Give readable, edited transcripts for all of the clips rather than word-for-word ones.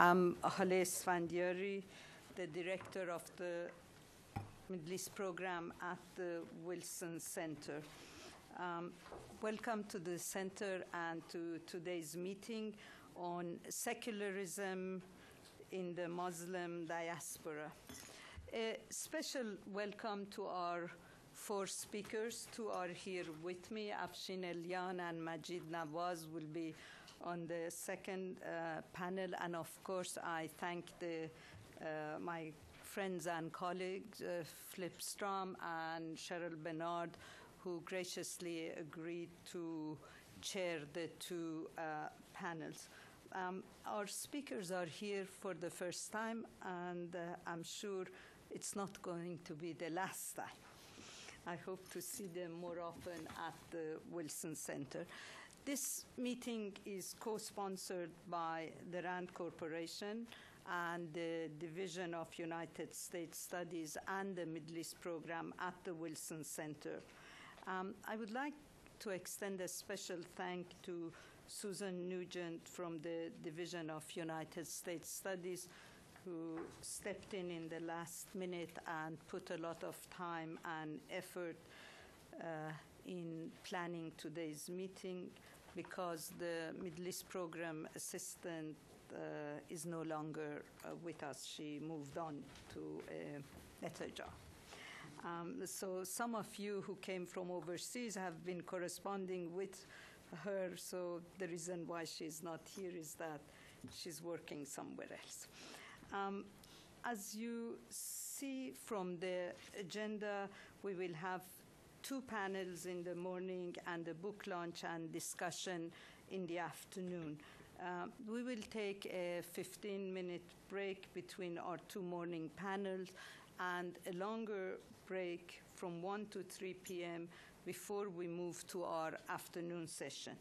I'm Haleh Esfandiari, the director of the Middle East program at the Wilson Center. Welcome to the center and to today's meeting on secularism in the Muslim diaspora. A special welcome to our four speakers. Two are here with me. Afshin Elyan and Majid Nawaz will be on the second panel. And of course, I thank my friends and colleagues, Flip Strom and Cheryl Bernard, who graciously agreed to chair the two panels. Our speakers are here for the first time, and I'm sure it's not going to be the last time. I hope to see them more often at the Wilson Center. This meeting is co-sponsored by the RAND Corporation and the Division of United States Studies and the Middle East program at the Wilson Center. I would like to extend a special thank to Susan Nugent from the Division of United States Studies, who stepped in the last minute and put a lot of time and effort in planning today's meeting, because the Middle East program assistant is no longer with us. She moved on to a better job. So some of you who came from overseas have been corresponding with her, so the reason why she's not here is that she's working somewhere else. As you see from the agenda, we will have two panels in the morning and a book launch and discussion in the afternoon. We will take a 15-minute break between our two morning panels and a longer break from 1 to 3 p.m. before we move to our afternoon session.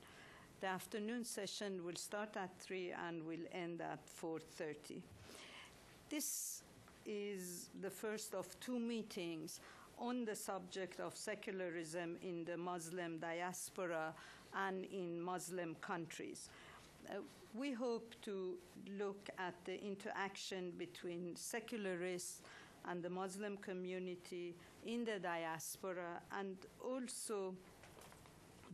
The afternoon session will start at 3 and will end at 4:30. This is the first of two meetings on the subject of secularism in the Muslim diaspora and in Muslim countries. We hope to look at the interaction between secularists and the Muslim community in the diaspora, and also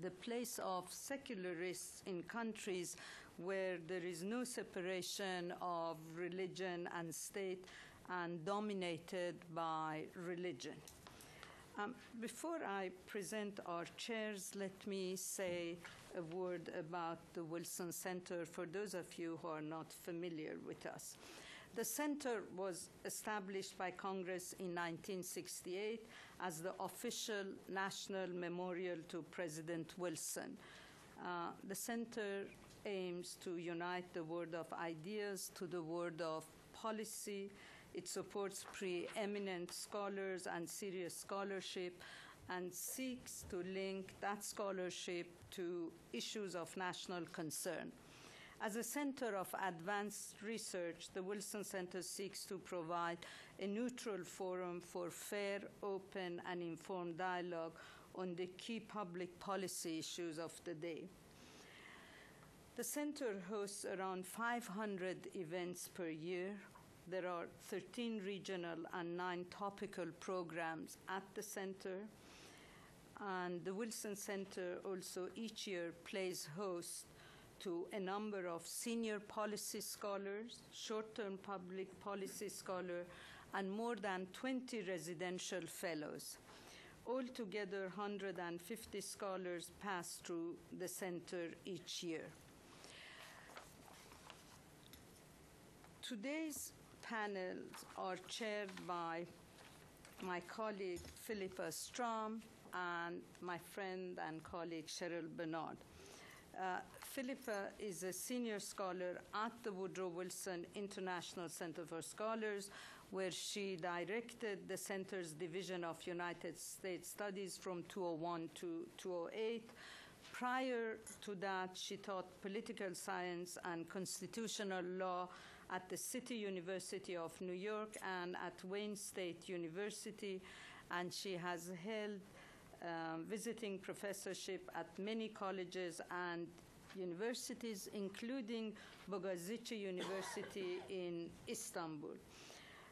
the place of secularists in countries where there is no separation of religion and state and dominated by religion. Before I present our chairs, let me say a word about the Wilson Center for those of you who are not familiar with us. The center was established by Congress in 1968 as the official national memorial to President Wilson. The center aims to unite the world of ideas to the world of policy. It supports preeminent scholars and serious scholarship and seeks to link that scholarship to issues of national concern. As a center of advanced research, the Wilson Center seeks to provide a neutral forum for fair, open, and informed dialogue on the key public policy issues of the day. The center hosts around 500 events per year. There are 13 regional and 9 topical programs at the center. And the Wilson Center also each year plays host to a number of senior policy scholars, short-term public policy scholars, and more than 20 residential fellows. Altogether, 150 scholars pass through the center each year. Today's panels are chaired by my colleague Philippa Strom and my friend and colleague Cheryl Bernard. Philippa is a senior scholar at the Woodrow Wilson International Center for Scholars, where she directed the center's Division of United States Studies from 2001 to 2008. Prior to that, she taught political science and constitutional law at the City University of New York and at Wayne State University, and she has held visiting professorship at many colleges and universities, including Bogazici University in Istanbul.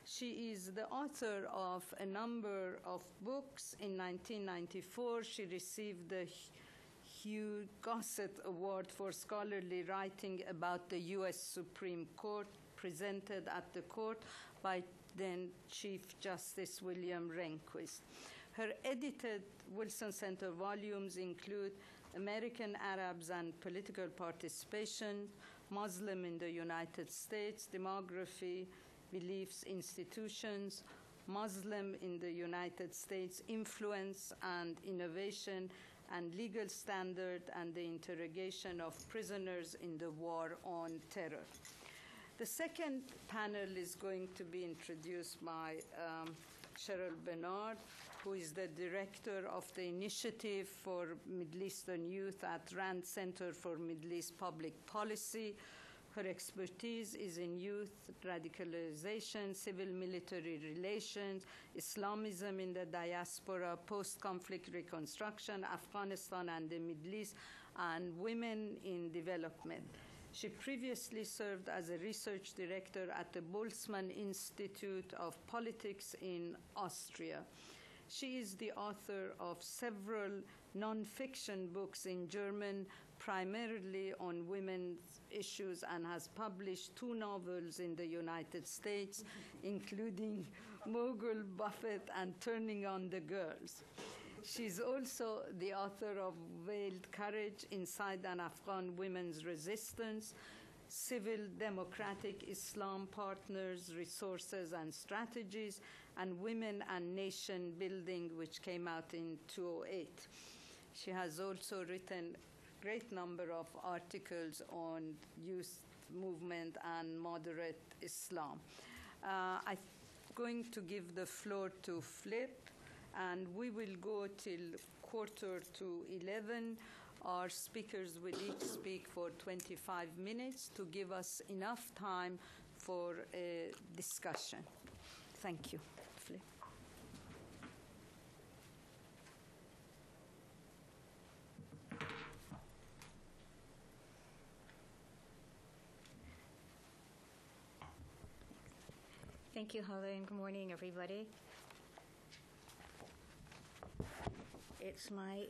She is the author of a number of books. In 1994, she received the Hugh Gossett Award for scholarly writing about the U.S. Supreme Court, presented at the court by then Chief Justice William Rehnquist. Her edited Wilson Center volumes include American Arabs and Political Participation, Muslim in the United States, Demography, Beliefs, Institutions, Muslim in the United States, Influence and Innovation, and Legal Standard and the Interrogation of Prisoners in the War on Terror. The second panel is going to be introduced by Cheryl Bernard, who is the director of the Initiative for Middle Eastern Youth at Rand Center for Middle East Public Policy. Her expertise is in youth radicalization, civil-military relations, Islamism in the diaspora, post-conflict reconstruction, Afghanistan and the Middle East, and women in development. She previously served as a research director at the Boltzmann Institute of Politics in Austria. She is the author of several nonfiction books in German, primarily on women's issues, and has published 2 novels in the United States, including Mogul, Buffett, and Turning on the Girls. She's also the author of Veiled Courage, Inside an Afghan Women's Resistance, Civil Democratic Islam Partners, Resources and Strategies, and Women and Nation Building, which came out in 2008. She has also written a great number of articles on youth movement and moderate Islam. I'm going to give the floor to Flip, and we will go till 11:15. Our speakers will each speak for 25 minutes to give us enough time for a discussion. Thank you. Flip. Thank you, Haleh, and good morning, everybody. It's my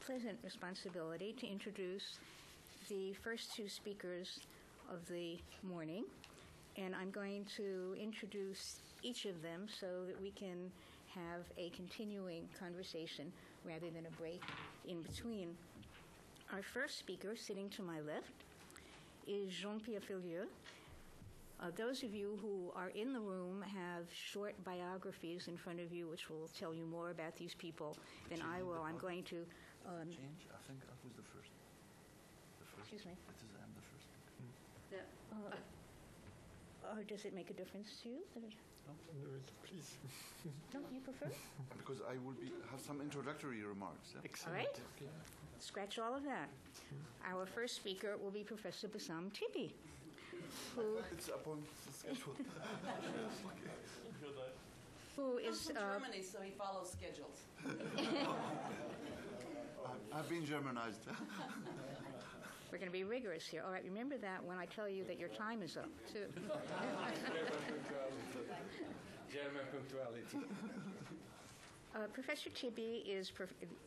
pleasant responsibility to introduce the first 2 speakers of the morning, and I'm going to introduce each of them so that we can have a continuing conversation rather than a break in between. Our first speaker, sitting to my left, is Jean-Pierre Filiu. Those of you who are in the room have short biographies in front of you, which will tell you more about these people than I will. I'm going to... Change? I think I was the first. Excuse me? It is I am the first. Does it make a difference to you? No, please. Don't you prefer? Because I will have some introductory remarks. Yeah? Excellent. All right. Yeah. Scratch all of that. Our first speaker will be Professor Bassam Tibi, who... It's upon the schedule. Who is... from Germany, so he follows schedules. I've been Germanized. We're going to be rigorous here. All right, remember that when I tell you that your time is up, too. German punctuality. Professor Tibi is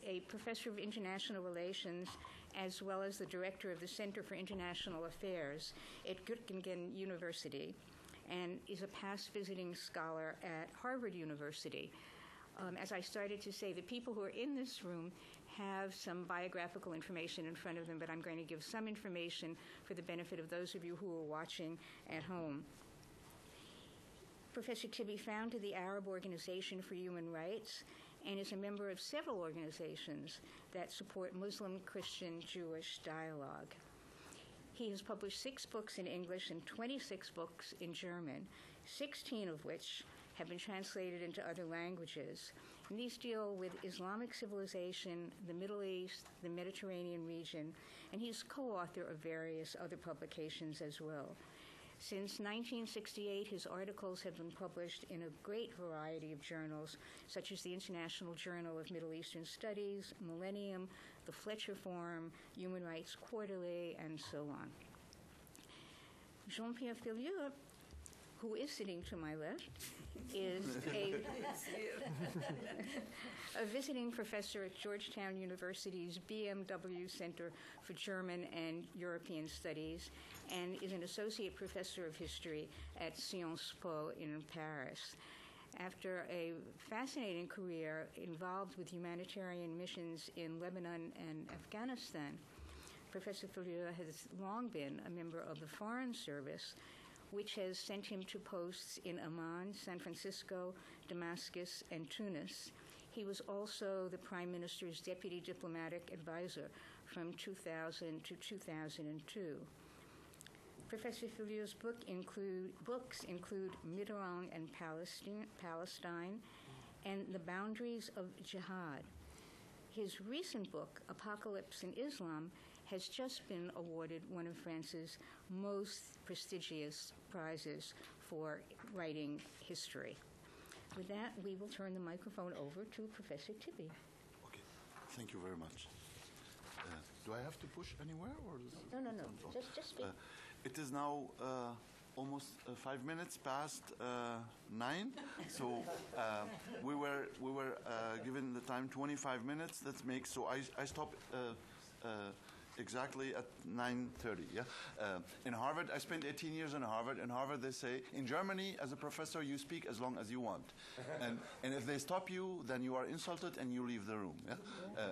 a professor of international relations as well as the director of the Center for International Affairs at Göttingen University, and is a past visiting scholar at Harvard University. As I started to say, the people who are in this room have some biographical information in front of them, but I'm going to give some information for the benefit of those of you who are watching at home. Professor Tibi founded the Arab Organization for Human Rights and is a member of several organizations that support Muslim, Christian, Jewish dialogue. He has published 6 books in English and 26 books in German, 16 of which have been translated into other languages. And these deal with Islamic civilization, the Middle East, the Mediterranean region, and he's co-author of various other publications as well. Since 1968, his articles have been published in a great variety of journals, such as the International Journal of Middle Eastern Studies, Millennium, the Fletcher Forum, Human Rights Quarterly, and so on. Jean-Pierre Filiu, who is sitting to my left, is a visiting professor at Georgetown University's BMW Center for German and European Studies and is an associate professor of history at Sciences Po in Paris. After a fascinating career involved with humanitarian missions in Lebanon and Afghanistan, Professor Filiu has long been a member of the Foreign Service, which has sent him to posts in Amman, San Francisco, Damascus, and Tunis. He was also the Prime Minister's Deputy Diplomatic Advisor from 2000 to 2002. Professor Filiu's books include Mitterrand and Palestine and the Boundaries of Jihad. His recent book, Apocalypse in Islam, has just been awarded one of France's most prestigious prizes for writing history. With that, we will turn the microphone over to Professor Tibi. Okay, thank you very much. Do I have to push anywhere, or is No. Just speak. It is now almost 5 minutes past 9, so we were given the time 25 minutes. That makes so I stop exactly at 9:30. Yeah. In Harvard, I spent 18 years in Harvard. In Harvard, they say in Germany, as a professor, you speak as long as you want, and if they stop you, then you are insulted and you leave the room. Yeah.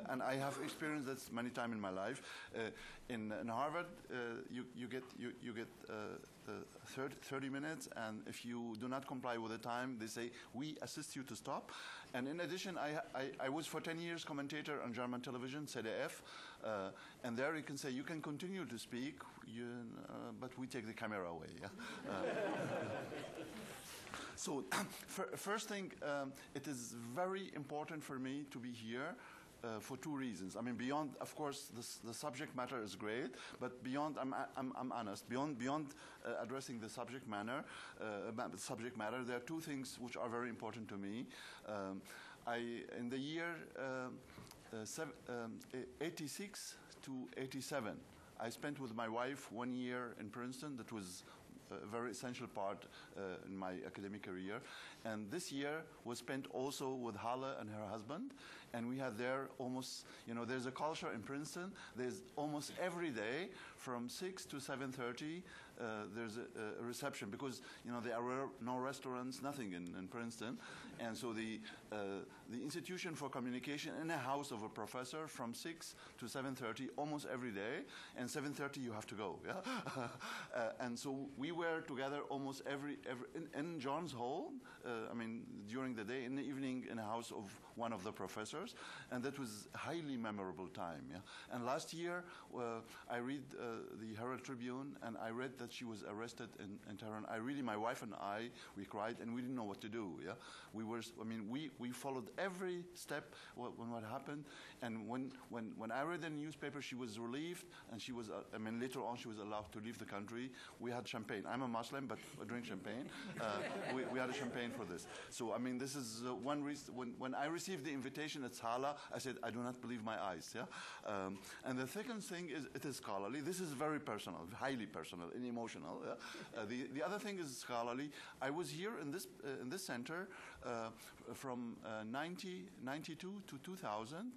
And I have experienced this many times in my life. In Harvard, you get 30 minutes, and if you do not comply with the time, they say we assist you to stop. And in addition, I was for 10 years commentator on German television, ZDF, and there you can say you can continue to speak, but we take the camera away. Yeah? So first thing, it is very important for me to be here. For two reasons. I mean, beyond, of course, the subject matter is great, but beyond, I'm honest. Beyond addressing the subject matter, there are two things which are very important to me. In the year 86 to 87, I spent with my wife 1 year in Princeton. That was a very essential part in my academic career. And this year was spent also with Haleh and her husband. And we had there almost, there's a culture in Princeton. There's almost every day from 6 to 7:30, there's a reception because, there are no restaurants, nothing in Princeton. And so the Institution for Communication in a house of a professor from 6 to 7:30 almost every day. And 7:30 you have to go. Yeah? And so we were together almost every in John's Hall, during the day, in the evening in a house of one of the professors, and that was a highly memorable time. Yeah? And last year, I read the Herald Tribune, and I read that she was arrested in Tehran. My wife and I, we cried, and we didn't know what to do. Yeah? We followed every step when what happened, and when I read in the newspaper she was relieved, and she was, later on she was allowed to leave the country. We had champagne. I'm a Muslim, but I drink champagne. We had a champagne for this. So, this is one reason. When I received the invitation at Haleh, I said, I do not believe my eyes. Yeah? And the second thing is, it is scholarly. This is very personal, highly personal and emotional. Yeah? The other thing is scholarly. I was here in this center from 1992 to 2000.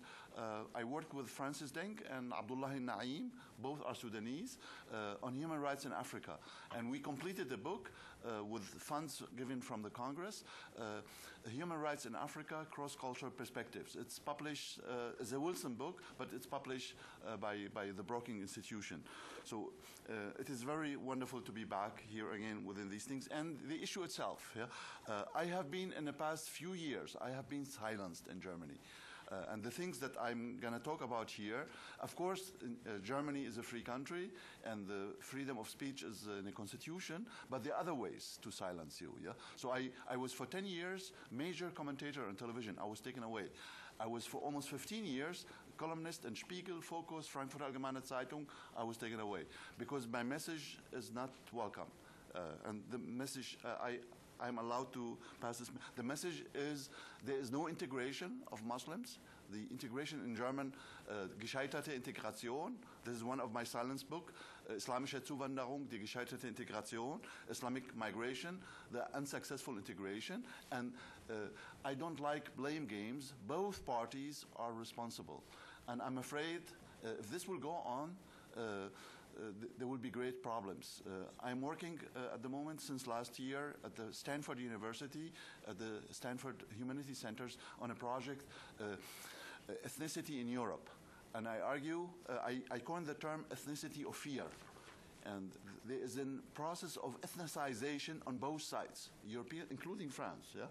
I worked with Francis Denk and Abdullah Naim, both are Sudanese, on human rights in Africa. And we completed the book with funds given from the Congress, Human Rights in Africa, Cross-Cultural Perspectives. It's published as a Wilson book, but it's published by the Brookings Institution. So it is very wonderful to be back here again within these things. And the issue itself, yeah? I have been, in the past few years, I have been silenced in Germany. And the things that I'm going to talk about here, of course, Germany is a free country, and the freedom of speech is in the constitution, but there are other ways to silence you. Yeah? So I was for 10 years major commentator on television. I was taken away. I was for almost 15 years columnist in Spiegel, Focus, Frankfurter Allgemeine Zeitung. I was taken away because my message is not welcome. And the message, I'm allowed to pass this. The message is there is no integration of Muslims. the integration in German, gescheiterte Integration. This is one of my silence book. Islamische Zuwanderung, die gescheiterte Integration, Islamic migration, the unsuccessful integration. And I don't like blame games. Both parties are responsible. And I'm afraid if this will go on, there will be great problems. I'm working at the moment since last year at the Stanford University, at the Stanford Humanities Centers, on a project, Ethnicity in Europe. And I argue, I coined the term ethnicity of fear. And there is a process of ethnicization on both sides, European, including France. Yeah?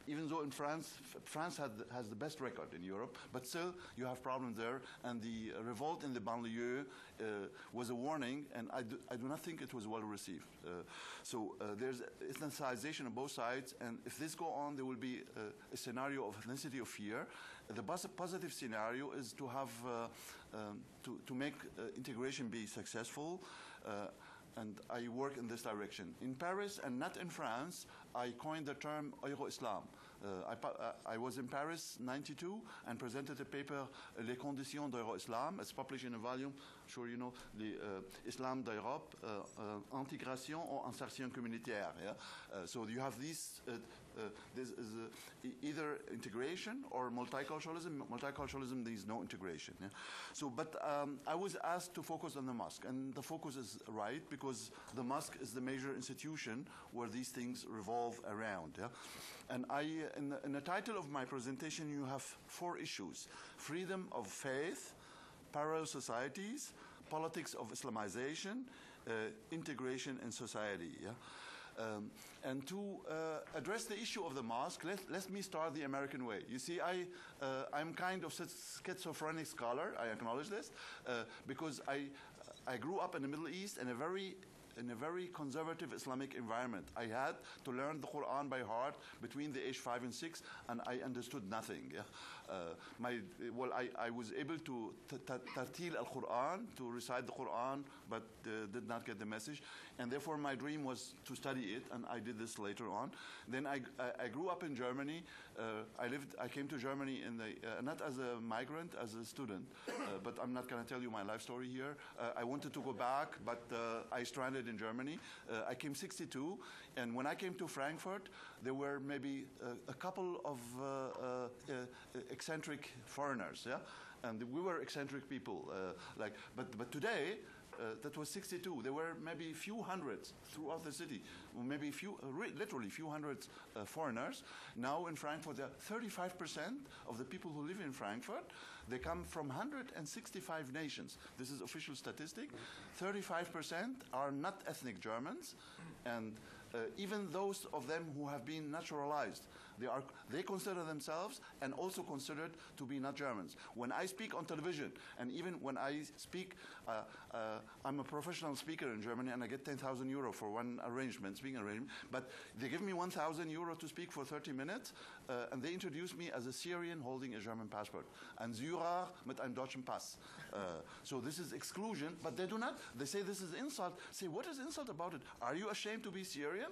Even though in France has the best record in Europe, but still you have problems there. And the revolt in the banlieue was a warning, and I do not think it was well received. So there's ethnicization on both sides, and if this go on, there will be a scenario of ethnicity of fear. The positive scenario is to have to make integration be successful, and I work in this direction. In Paris and not in France, I coined the term Euro-Islam. I was in Paris in '92 and presented a paper, Les conditions d'Euro-Islam. It's published in a volume, I'm sure you know, the Islam d'Europe, intégration ou insertion communautaire. Yeah? So you have these, this is either integration or multiculturalism. Multiculturalism, there is no integration. Yeah? So, but I was asked to focus on the mosque, and the focus is right because the mosque is the major institution where these things revolve around. Yeah? And in the title of my presentation, you have 4 issues: freedom of faith, parallel societies, politics of Islamization, integration in society. Yeah? And to address the issue of the mosque, let me start the American way. You see, I'm kind of schizophrenic scholar, I acknowledge this, because I grew up in the Middle East in a very conservative Islamic environment. I had to learn the Quran by heart between the age 5 and 6, and I understood nothing. Yeah? I was able to tartil al-Quran, to recite the Quran, but did not get the message. And therefore, my dream was to study it, and I did this later on. Then I grew up in Germany. I came to Germany not as a migrant, as a student. But I'm not going to tell you my life story here. I wanted to go back, but I stranded in Germany. I came '62, and when I came to Frankfurt, there were maybe a couple of eccentric foreigners, yeah, and we were eccentric people. But today, that was '62. There were maybe a few hundreds throughout the city, maybe literally few hundreds foreigners. Now in Frankfurt, there are 35% of the people who live in Frankfurt. They come from 165 nations. This is official statistic. 35% are not ethnic Germans, and even those of them who have been naturalized, they consider themselves and also considered to be not Germans. When I speak on television, and even when I speak, I'm a professional speaker in Germany, and I get 10,000 euro for one speaking arrangement, but they give me 1,000 euro to speak for 30 minutes, and they introduce me as a Syrian holding a German passport. Ein Syrer mit einem deutschen Pass. So this is exclusion, but they say this is insult. Say, what is insult about it? Are you ashamed to be Syrian?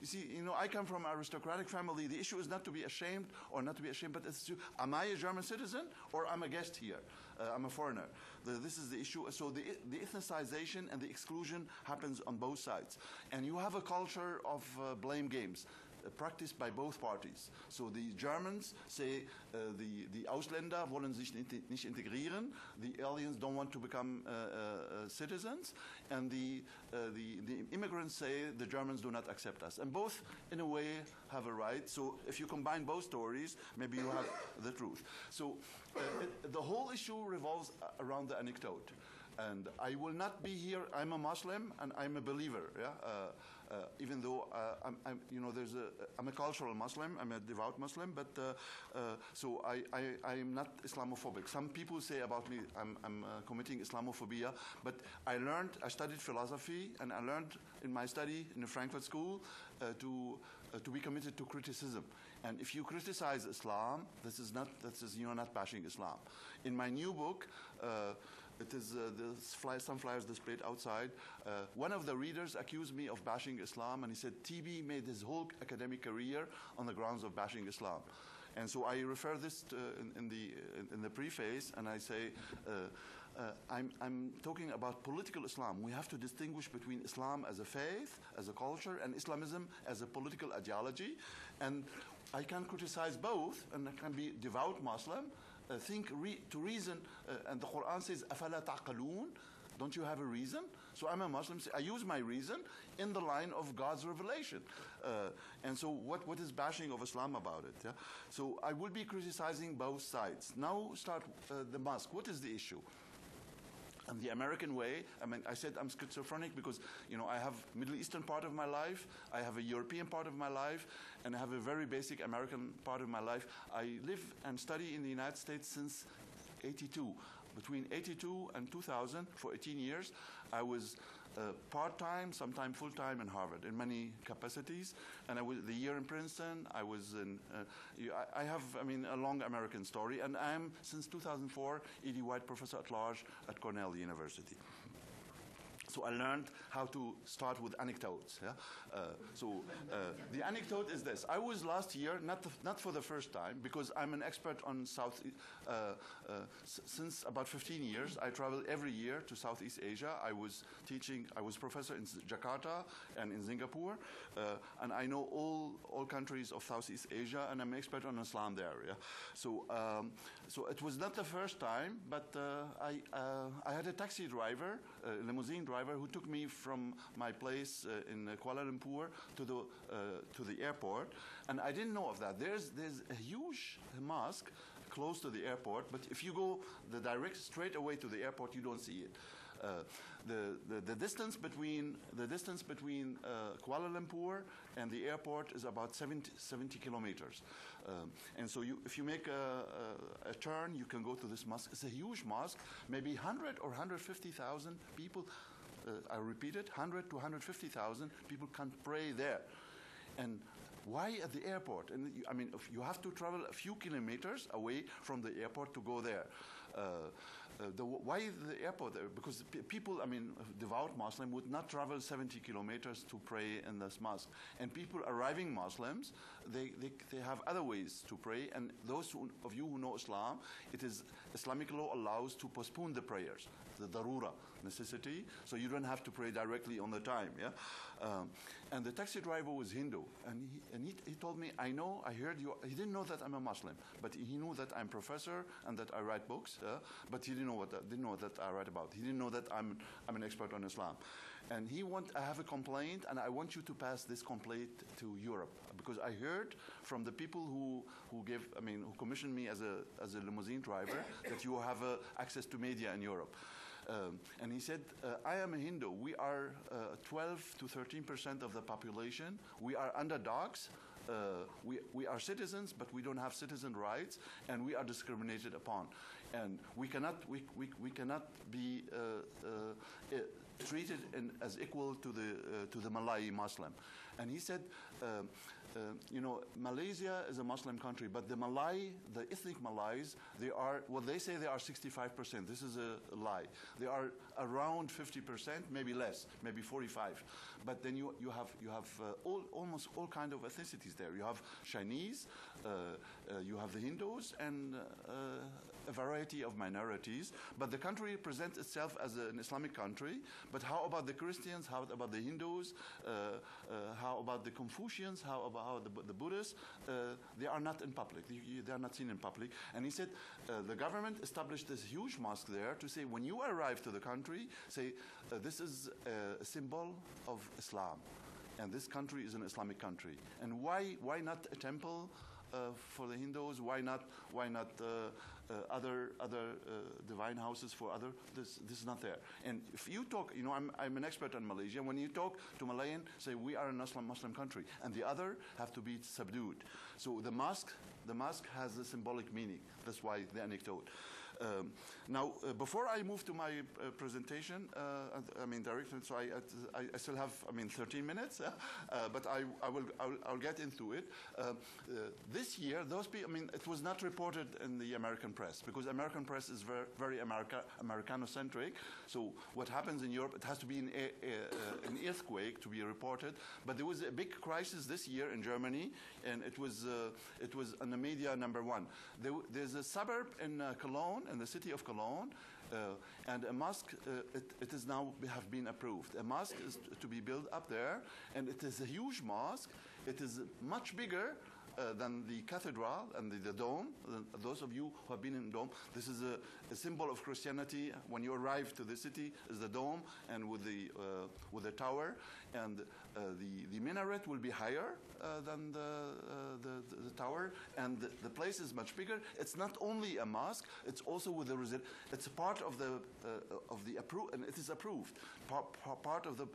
You see, I come from an aristocratic family. The issue is not to be ashamed or not to be ashamed, but it's am I a German citizen or I'm a guest here? I'm a foreigner. This is the issue. So the ethnicization and the exclusion happens on both sides. And you have a culture of blame games practiced by both parties. So the Germans say the Ausländer wollen sich nicht integrieren, the aliens don't want to become citizens, and the immigrants say the Germans do not accept us. And both, in a way, have a right. So if you combine both stories, maybe you have the truth. So the whole issue revolves around the anecdote. And I will not be here. I'm a Muslim and I'm a believer. Yeah? Even though I'm a cultural Muslim, I'm a devout Muslim, but so I am not Islamophobic. Some people say about me I'm committing Islamophobia, but I studied philosophy, and I learned in my study in the Frankfurt School to be committed to criticism. And if you criticize Islam, you're not bashing Islam. In my new book, it is some flyers displayed outside. One of the readers accused me of bashing Islam, and he said Tibi made his whole academic career on the grounds of bashing Islam. And so I refer this to, in the preface, and I say, I'm talking about political Islam. We have to distinguish between Islam as a faith, as a culture, and Islamism as a political ideology. And I can criticize both, and I can be devout Muslim, to reason, and the Quran says, أَفَلَا تَعْقَلُونَ? Don't you have a reason? So I'm a Muslim. I use my reason in the line of God's revelation. And so what is bashing of Islam about it? Yeah? So I will be criticizing both sides. Now start the mosque. What is the issue? And the American way, I mean, I said I'm schizophrenic because, I have Middle Eastern part of my life, I have a European part of my life, and I have a very basic American part of my life. I live and study in the United States since 82. Between 82 and 2000, for 18 years, I was part-time, sometimes full-time in Harvard in many capacities. And I was the year in Princeton. I was in, I have, a long American story. And I'm, since 2004, E.D. White Professor at Large at Cornell University. So I learned how to start with anecdotes. Yeah? The anecdote is this. I was last year, not for the first time, because I'm an expert on since about 15 years, I travel every year to Southeast Asia. I was professor in Jakarta and in Singapore, and I know all countries of Southeast Asia, and I'm an expert on Islam there. Yeah? So it was not the first time, but I had a taxi driver, a limousine driver, who took me from my place in Kuala Lumpur to the airport, and I didn't know of that. There's a huge mosque close to the airport, but if you go the direct straight away to the airport, you don't see it. The distance between Kuala Lumpur and the airport is about 70 kilometers. And so if you make a turn, you can go to this mosque. It's a huge mosque, maybe 100 or 150,000 people. I repeat it, 100 to 150,000 people can pray there. And why at the airport? And you have to travel a few kilometers away from the airport to go there. Why the airport? Because people, devout Muslim would not travel 70 kilometers to pray in this mosque. And people arriving Muslims, they have other ways to pray. And those of you who know Islam, Islamic law allows to postpone the prayers, the darura, necessity, so you don't have to pray directly on the time. Yeah. And the taxi driver was Hindu, and he told me, I heard you. He didn't know that I'm a Muslim, but he knew that I'm professor and that I write books. But he didn't know that I write about. He didn't know that I'm an expert on Islam. And I have a complaint, and I want you to pass this complaint to Europe, because I heard from the people who commissioned me as a limousine driver that you have access to media in Europe. And he said, I am a Hindu. We are 12 to 13% of the population. We are underdogs. We are citizens, but we don't have citizen rights, and we are discriminated upon. And we cannot be treated as equal to the Malay Muslim. And he said, Malaysia is a Muslim country, but the ethnic Malays, they say they are 65%. This is a lie. They are around 50%, maybe less, maybe 45. But then you have almost all kind of ethnicities there. You have Chinese, you have the Hindus, and a variety of minorities. But the country presents itself as an Islamic country. But how about the Christians? How about the Hindus? How about the Confucians? How about the Buddhists? They are not in public. They are not seen in public. And he said the government established this huge mosque there to say, when you arrive to the country, say, this is a symbol of Islam. And this country is an Islamic country. And why not a temple for the Hindus? Why not other divine houses for other? This is not there. And if you talk, I'm an expert on Malaysia. When you talk to Malayan, say we are a Muslim country, and the other have to be subdued. So the mosque has a symbolic meaning. That's why the anecdote. Now, before I move to my presentation, directly, so I still have, 13 minutes, but I'll get into it. This year, those people, it was not reported in the American press because American press is very Americanocentric. So what happens in Europe, it has to be an earthquake to be reported. But there was a big crisis this year in Germany, and it was on the media number one. There's a suburb in Cologne, in the city of Cologne, and a mosque, it is now have been approved. A mosque is to be built up there, and it is a huge mosque. It is much bigger than the cathedral and the dome. Those of you who have been in the dome, this is a symbol of Christianity. When you arrive to the city, is the dome and with the tower, and the minaret will be higher than the tower, and the place is much bigger. It's not only a mosque; it's also with the it's a part of the approved, and it is approved. Part of the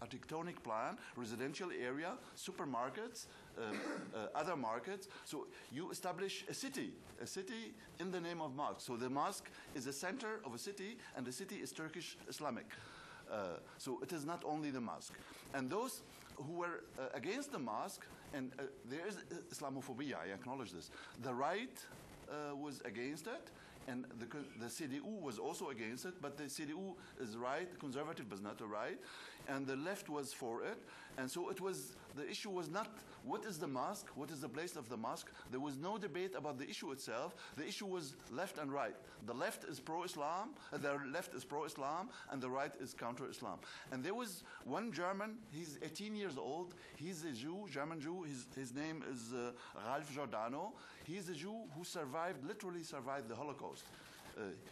architectonic plan, residential area, supermarkets, other markets. So you establish a city in the name of mosque. So the mosque is a center of a city, and the city is Turkish Islamic. So it is not only the mosque. And those who were against the mosque, and there is Islamophobia, I acknowledge this. The right was against it, and the CDU was also against it, but the CDU is right, conservative but not a right, and the left was for it. And so the issue was not what is the mosque, what is the place of the mosque. There was no debate about the issue itself. The issue was left and right. The left is pro-Islam, and the right is counter-Islam. And there was one German, he's 18 years old, he's a Jew, German Jew, his name is Ralph Giordano. He's a Jew who literally survived the Holocaust.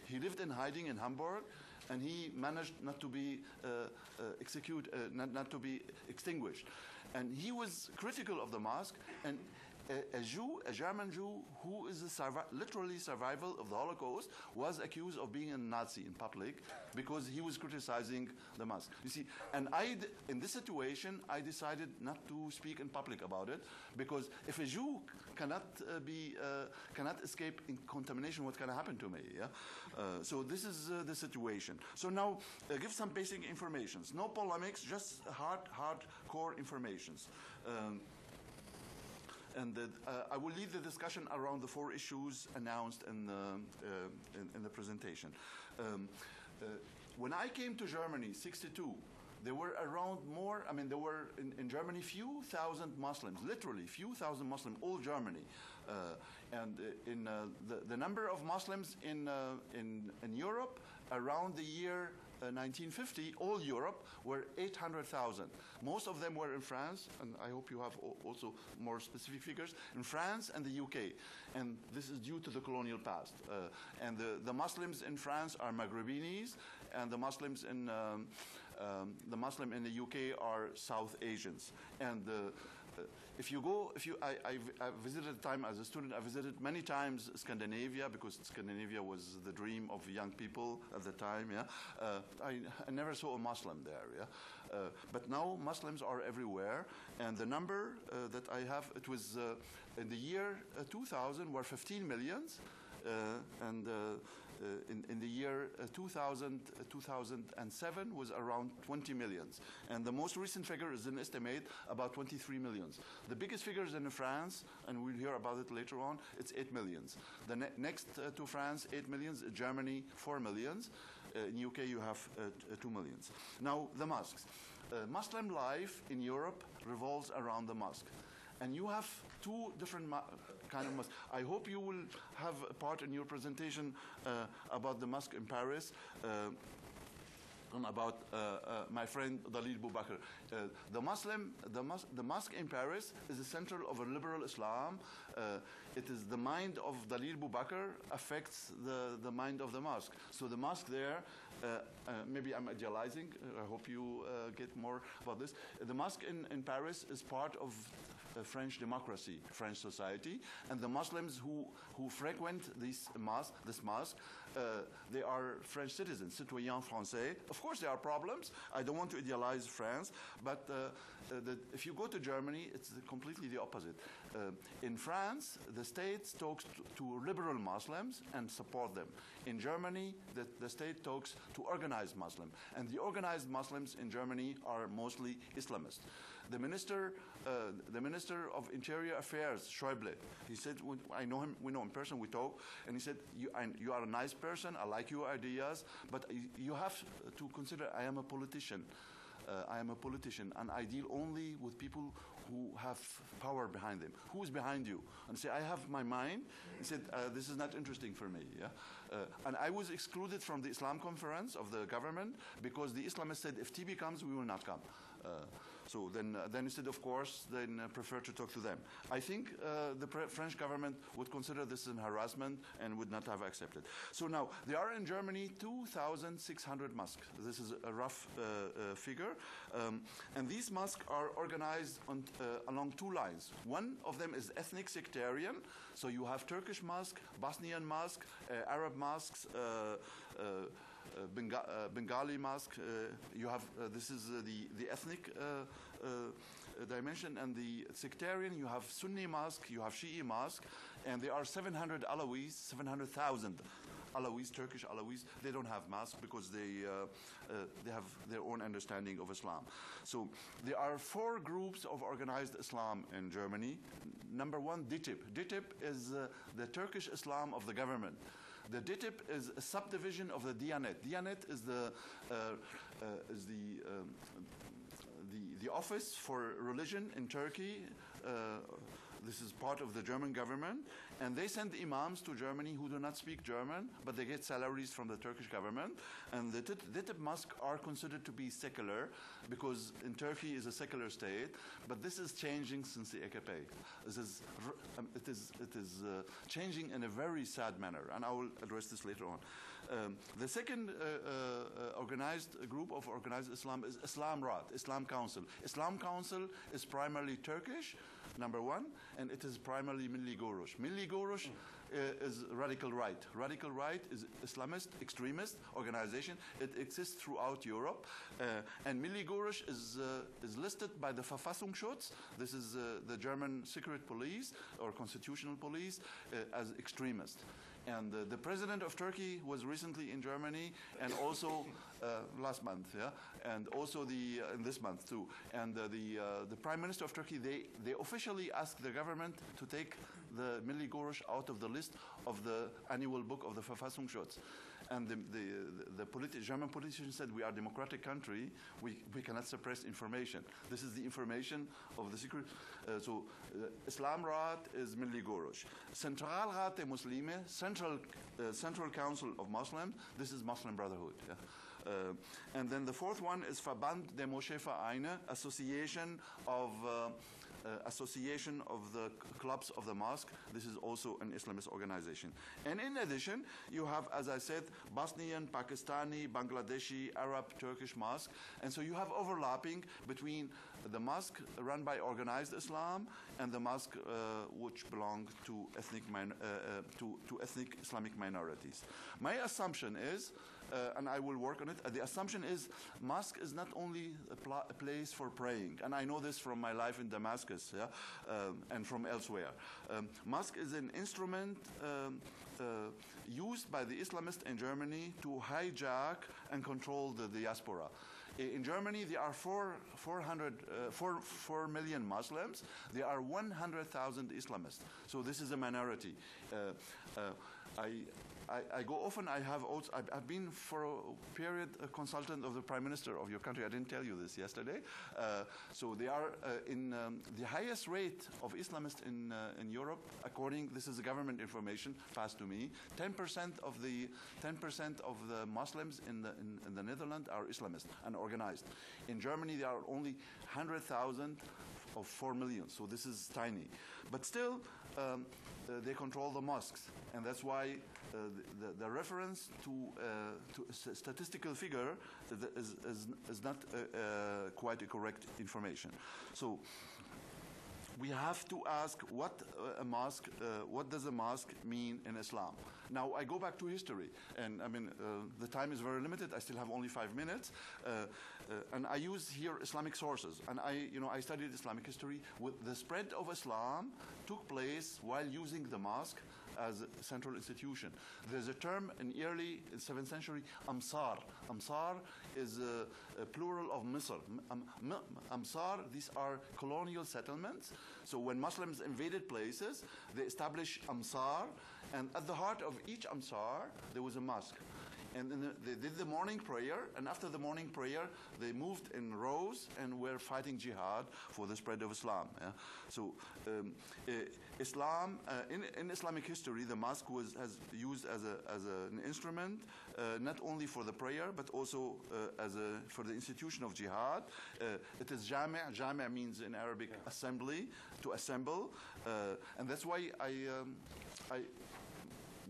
He lived in hiding in Hamburg, and he managed not to be not to be extinguished. And he was critical of the mosque, and a German Jew who is literally survival of the Holocaust was accused of being a Nazi in public because he was criticizing the mosque. You see, and in this situation, I decided not to speak in public about it, because if a Jew cannot escape in contamination, what can happen to me? Yeah. So this is the situation. So now, give some basic informations. No polemics, just hardcore informations. And I will lead the discussion around the 4 issues announced in the presentation. When I came to Germany, 1962, there were around there were in Germany few thousand Muslims, literally few thousand Muslims, all Germany. And in the number of Muslims in Europe around the year 1950, all Europe were 800,000. Most of them were in France, and I hope you have also more specific figures, in France and the UK. And this is due to the colonial past. And the Muslims in France are Maghrebinis, and the Muslims in the UK are South Asians. And I visited time as a student. I visited many times Scandinavia, because Scandinavia was the dream of young people at the time. Yeah, I never saw a Muslim there. Yeah, but now Muslims are everywhere, and the number that I have, it was in the year 2000 were 15 millions, and in the year 2007 was around 20 millions. And the most recent figure is an estimate about 23 millions. The biggest figure is in France, and we'll hear about it later on, it's 8 millions. The next to France, 8 millions, Germany, 4 millions. In UK, you have 2 millions. Now, the mosques. Muslim life in Europe revolves around the mosque. And you have 2 different kind of mosques. I hope you will have a part in your presentation about the mosque in Paris, and about my friend Dalil Boubaker. The mosque in Paris is a center of a liberal Islam. It is the mind of Dalil Boubaker affects the mind of the mosque. So the mosque there, maybe I'm idealizing. I hope you get more about this. The mosque in Paris is part of French democracy, French society, and the Muslims who frequent this mosque, they are French citizens, citoyens français. Of course, there are problems. I don't want to idealize France, but if you go to Germany, it's completely the opposite. In France, the state talks to liberal Muslims and support them. In Germany, the state talks to organized Muslims. And the organized Muslims in Germany are mostly Islamists. The Minister of Interior Affairs, Schäuble, he said, I know him, we know in person, we talk, and he said, you are a nice person, I like your ideas, but you have to consider I am a politician. I am a politician, and I deal only with people who have power behind them. Who is behind you? And say, I have my mind. He said, this is not interesting for me. Yeah? And I was excluded from the Islam conference of the government because the Islamists said, if Tibi comes, we will not come. So then he said, of course, then prefer to talk to them. I think the French government would consider this an harassment and would not have accepted. So now, there are in Germany 2,600 mosques. This is a rough figure. And these mosques are organized along two lines. One of them is ethnic sectarian. So you have Turkish mosque, Bosnian mosque, Arab mosques, Bengali mosque. You have this is the ethnic dimension, and the sectarian. You have Sunni mosque, you have Shi'i mosque, and there are 700 Alawis, 700,000 Alawis, Turkish Alawis. They don't have mosque because they have their own understanding of Islam. So there are 4 groups of organized Islam in Germany. Number 1, DİTİB. DİTİB is the Turkish Islam of the government. The DİTİB is a subdivision of the Diyanet. Diyanet is the office for religion in Turkey. This is part of the German government, and they send imams to Germany who do not speak German, but they get salaries from the Turkish government. And the DİTİB mosques are considered to be secular because in Turkey is a secular state, but this is changing since the AKP. It is changing in a very sad manner, and I will address this later on. The second organized group of organized Islam is Islam Rat, Islam Council. Islam Council is primarily Turkish, number 1, and it is primarily Milli Görüş. Milli Görüş is radical right. Radical right is Islamist, extremist organization. It exists throughout Europe. And Milli Görüş is listed by the Verfassungsschutz. This is the German secret police or constitutional police as extremist. And the president of Turkey was recently in Germany, and also last month, yeah, and also in this month too. And the prime minister of Turkey, they officially asked the government to take the Milli Görüş out of the list of the annual book of the Verfassungsschutz. And the German politician said, we are a democratic country, we cannot suppress information. This is the information of the secret. Islam Rat is Milli Görüş. Zentralrat der Muslime, Central Council of Muslims, this is Muslim Brotherhood. Yeah? And then the fourth one is Verband der Moscheevereine, Association of the clubs of the mosque. This is also an Islamist organization. And in addition, you have, as I said, Bosnian, Pakistani, Bangladeshi, Arab, Turkish mosque. And so you have overlapping between the mosque run by organized Islam and the mosque which belong to ethnic Islamic minorities. My assumption is, and I will work on it, the assumption is mosque is not only a place for praying, and I know this from my life in Damascus, yeah, and from elsewhere. Mosque is an instrument used by the Islamists in Germany to hijack and control the diaspora. In Germany, there are 4 million Muslims. There are 100,000 Islamists. So this is a minority. I go often. I've been for a period a consultant of the Prime Minister of your country. I didn't tell you this yesterday. So they are in the highest rate of Islamists in Europe. This is the government information passed to me. 10% of the Muslims in the Netherlands are Islamist and organized. In Germany, there are only 100,000 of 4 million. So this is tiny, but still. They control the mosques, and that's why the reference to a statistical figure is not quite a correct information. So we have to ask what does a mosque mean in Islam? Now, I go back to history, and I mean, the time is very limited. I still have only 5 minutes, and I use here Islamic sources. And I studied Islamic history. With the spread of Islam took place while using the mosque as a central institution. There's a term in early 7th century, Amsar. Amsar is a plural of Misr. Amsar, these are colonial settlements. So when Muslims invaded places, they established Amsar, and at the heart of each Amsar, there was a mosque. And then they did the morning prayer, and after the morning prayer, they moved in rows and were fighting jihad for the spread of Islam. Yeah? So Islam, in Islamic history, the mosque has used as an instrument, not only for the prayer, but also for the institution of jihad. It is jami'. Jami' means in Arabic assembly, to assemble. And that's why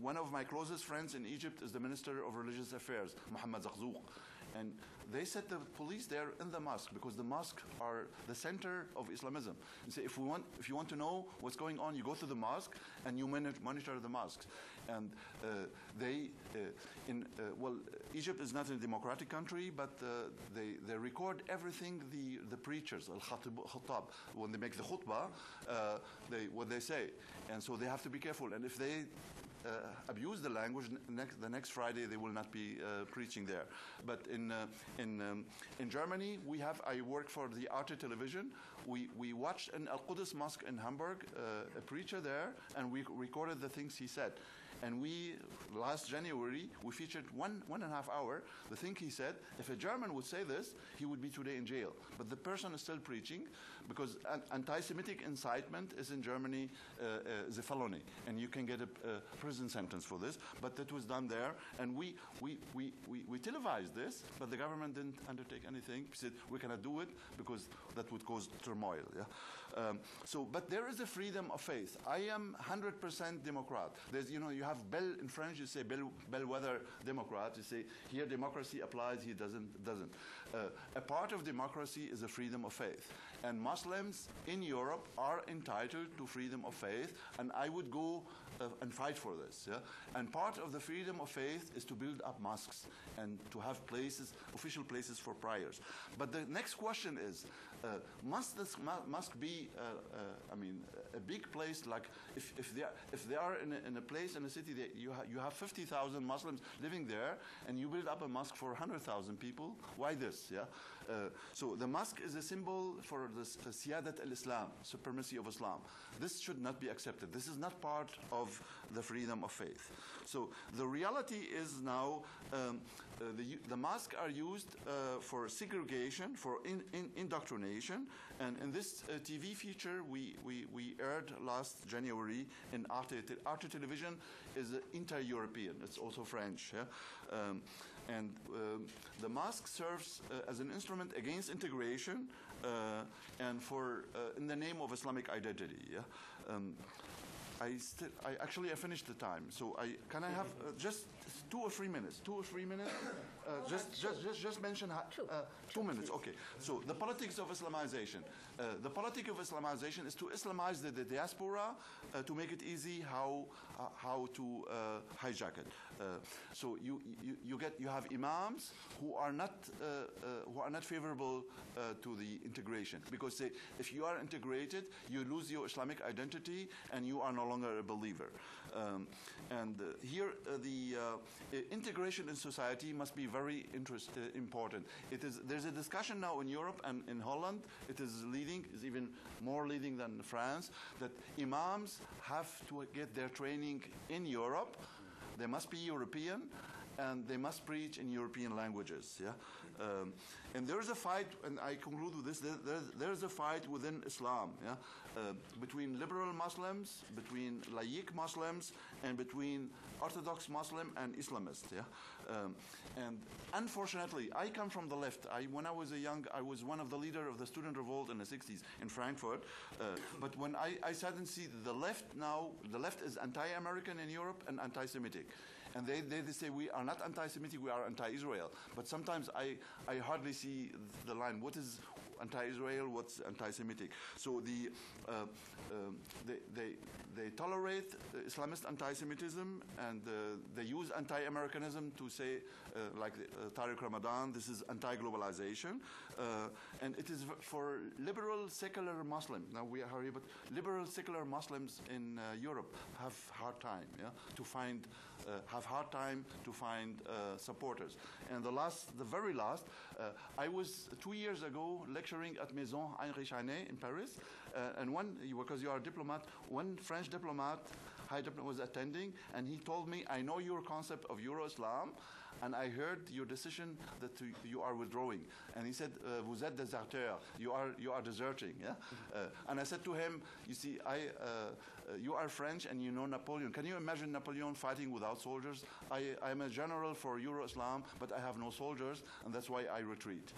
one of my closest friends in Egypt is the Minister of Religious Affairs, Mohammed Zaghzouk. And they set the police there in the mosque because the mosques are the center of Islamism. And say, if you want to know what's going on, you go to the mosque and you monitor the mosques. And Egypt is not a democratic country, but they record everything the preachers, al-khattab, when they make the khutbah, what they say. And so they have to be careful. And if they abuse the language, the next Friday they will not be preaching there. But in Germany, I work for the Arte Television. We watched in Al-Quds Mosque in Hamburg, a preacher there, and we recorded the things he said. And last January, we featured one and a half hour. The thing he said, if a German would say this, he would be today in jail. But the person is still preaching because anti-Semitic incitement is in Germany is a felony, and you can get a prison sentence for this. But that was done there, and we televised this, but the government didn't undertake anything. We said we cannot do it because that would cause turmoil. Yeah. But there is a freedom of faith. I am 100% Democrat. You have in French, you say bellwether Democrat. You say here democracy applies, here doesn't. A part of democracy is the freedom of faith. And Muslims in Europe are entitled to freedom of faith, and I would go and fight for this. Yeah? And part of the freedom of faith is to build up mosques and to have official places for prayers. But the next question is, must this mosque be, a big place? Like if they are in a place in a city that you have 50,000 Muslims living there, and you build up a mosque for 100,000 people, why this? Yeah. So the mosque is a symbol for the siyadat al-Islam, supremacy of Islam. This should not be accepted. This is not part of the freedom of faith. So the reality is now the mosques are used for segregation, for indoctrination. And in this TV feature we aired last January in Arte Television is inter-European. It's also French. Yeah? The mosque serves as an instrument against integration and in the name of Islamic identity. Yeah? I finished the time. So can I have just 2 or 3 minutes? 2 or 3 minutes? Just mention 2 minutes. Okay. So the politics of Islamization. The politics of Islamization is to Islamize the diaspora to make it easy how to hijack it. So you have imams who are not favorable to the integration, because if you are integrated, you lose your Islamic identity and you are no longer a believer. Here the integration in society must be very important. There's a discussion now in Europe and in Holland. It is even more leading than France, that imams have to get their training in Europe. They must be European, and they must preach in European languages. Yeah. And there is a fight, and I conclude with this, there is a fight within Islam, yeah? Between liberal Muslims, between laïc Muslims, and between Orthodox Muslim and Islamists. Yeah? And unfortunately, I come from the left. When I was I was one of the leaders of the student revolt in the 60s in Frankfurt. But when I sat and see the left now, the left is anti-American in Europe and anti-Semitic. And they say we are not anti-Semitic, we are anti-Israel. But sometimes I hardly see the line. anti-Israel, what's anti-Semitic. So they tolerate Islamist anti-Semitism, and they use anti-Americanism to say, like Tariq Ramadan, this is anti-globalization. And it is for liberal secular Muslims. Now we hurry, but liberal secular Muslims in Europe have hard time, have hard time to find supporters. And the very last, I was 2 years ago lecturing at Maison Heinrich Heine in Paris, and because you are a diplomat, one French diplomat, high diplomat, was attending, and he told me, I know your concept of Euro-Islam, and I heard your decision that you are withdrawing. And he said, vous êtes déserteur, you are deserting. Yeah? And I said to him, you see, you are French and you know Napoleon. Can you imagine Napoleon fighting without soldiers? I'm a general for Euro-Islam, but I have no soldiers, and that's why I retreat.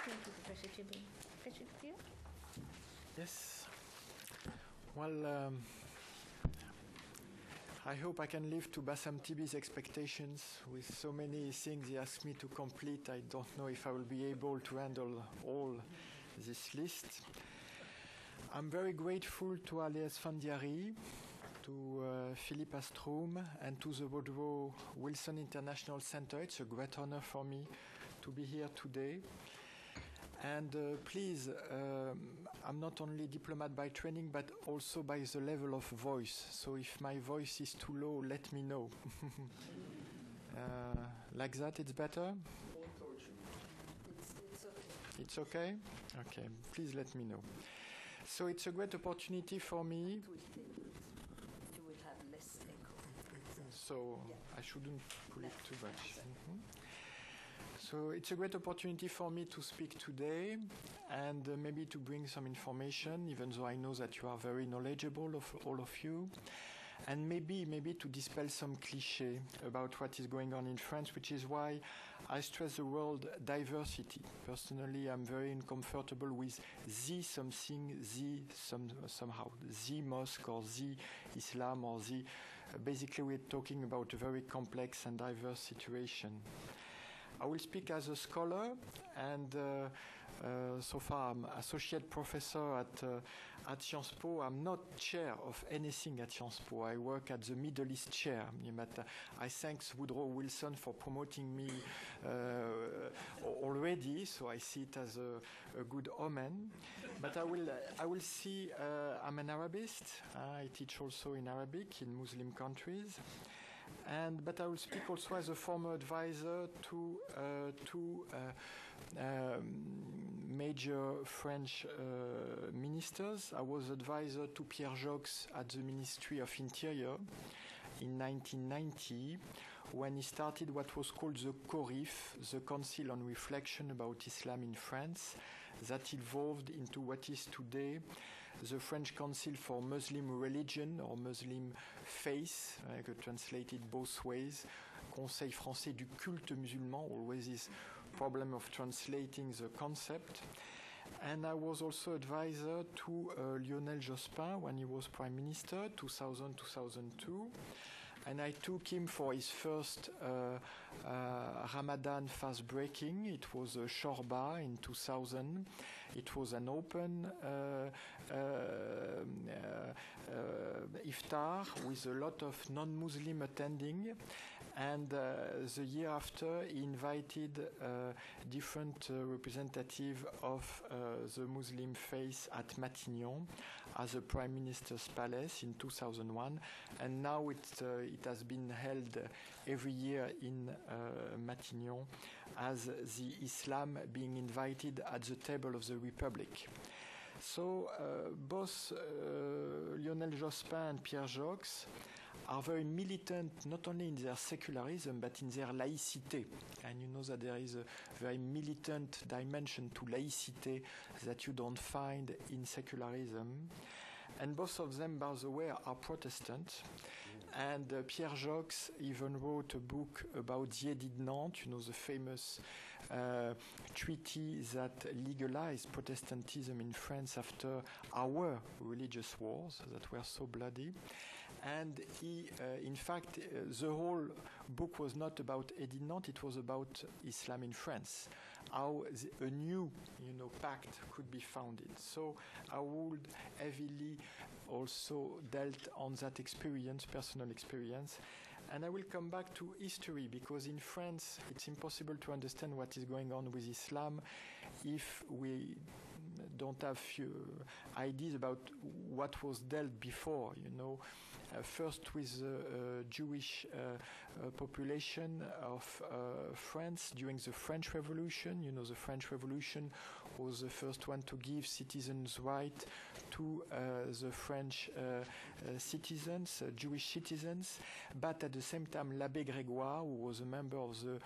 Thank you, Professor Tibi. Professor Filiu? Yes. Well, I hope I can live to Bassam Tibi's expectations. With so many things he asked me to complete, I don't know if I will be able to handle all this list. I'm very grateful to Haleh Esfandiari, to Philippe Astrum, and to the Woodrow Wilson International Center. It's a great honor for me to be here today. And please, I'm not only diplomat by training, but also by the level of voice. So if my voice is too low, let me know. Like that, it's better? It's okay? Okay, please let me know. So it's a great opportunity for me. You will have less echo. So I shouldn't pull it too much. So it's a great opportunity for me to speak today and maybe to bring some information, even though I know that you are very knowledgeable of all of you, and maybe to dispel some cliché about what is going on in France, which is why I stress the word diversity. Personally, I'm very uncomfortable with the something, somehow, the mosque or the Islam or the... Basically, we're talking about a very complex and diverse situation. I will speak as a scholar, and so far I'm associate professor at Sciences Po. I'm not chair of anything at Sciences Po. I work at the Middle East chair. But I thank Woodrow Wilson for promoting me already, so I see it as a good omen. But I will see. I'm an Arabist. I teach also in Arabic in Muslim countries. But I will speak also as a former advisor to two major French ministers. I was advisor to Pierre Jox at the Ministry of Interior in 1990, when he started what was called the CORIF, the Council on Reflection about Islam in France, that evolved into what is today the French Council for Muslim Religion or Muslim Faith, translated both ways. Conseil français du culte musulman, always this problem of translating the concept. And I was also advisor to Lionel Jospin when he was Prime Minister, 2000-2002. And I took him for his first Ramadan fast breaking. It was a Shorba in 2000. It was an open iftar with a lot of non-Muslim attending. And the year after, he invited different representatives of the Muslim faith at Matignon as a Prime Minister's Palace in 2001. And now it has been held every year in Matignon as the Islam being invited at the table of the Republic. So both Lionel Jospin and Pierre Jox are very militant, not only in their secularism, but in their laïcité. And you know that there is a very militant dimension to laïcité that you don't find in secularism. And both of them, by the way, are Protestant. And Pierre Jox even wrote a book about the Edit de Nantes, you know, the famous treaty that legalized Protestantism in France after our religious wars that were so bloody. And he, in fact, the whole book was not about Edith Nantes, it was about Islam in France, how a new, pact could be founded. So I would heavily also dealt on that experience, personal experience. And I will come back to history, because in France it's impossible to understand what is going on with Islam if we don't have few ideas about what was dealt before, first with the Jewish population of France during the French Revolution. The French Revolution was the first one to give citizens' right to the French citizens, Jewish citizens, but at the same time l'Abbé Grégoire, who was a member of the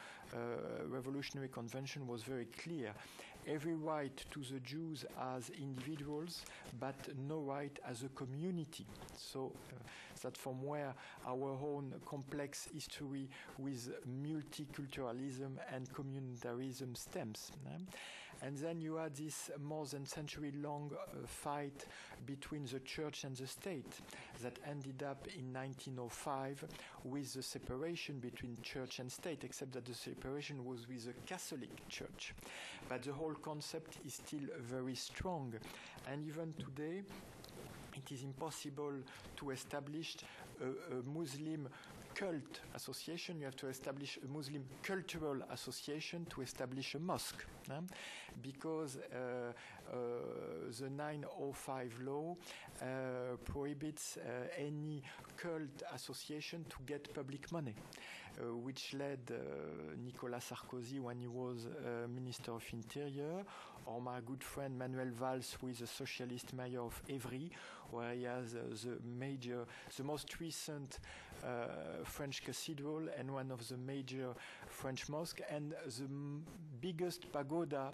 Revolutionary Convention, was very clear. Every right to the Jews as individuals, but no right as a community. So that's from where our own complex history with multiculturalism and communitarism stems. And then you had this more than century-long fight between the church and the state that ended up in 1905 with the separation between church and state, except that the separation was with the Catholic Church. But the whole concept is still very strong. And even today, it is impossible to establish a Muslim cult association. You have to establish a Muslim cultural association to establish a mosque, because the 905 law prohibits any cult association to get public money, which led Nicolas Sarkozy, when he was Minister of Interior, or my good friend Manuel Valls, who is a socialist mayor of Évry, where he has the most recent French cathedral and one of the major French mosques, and the biggest pagoda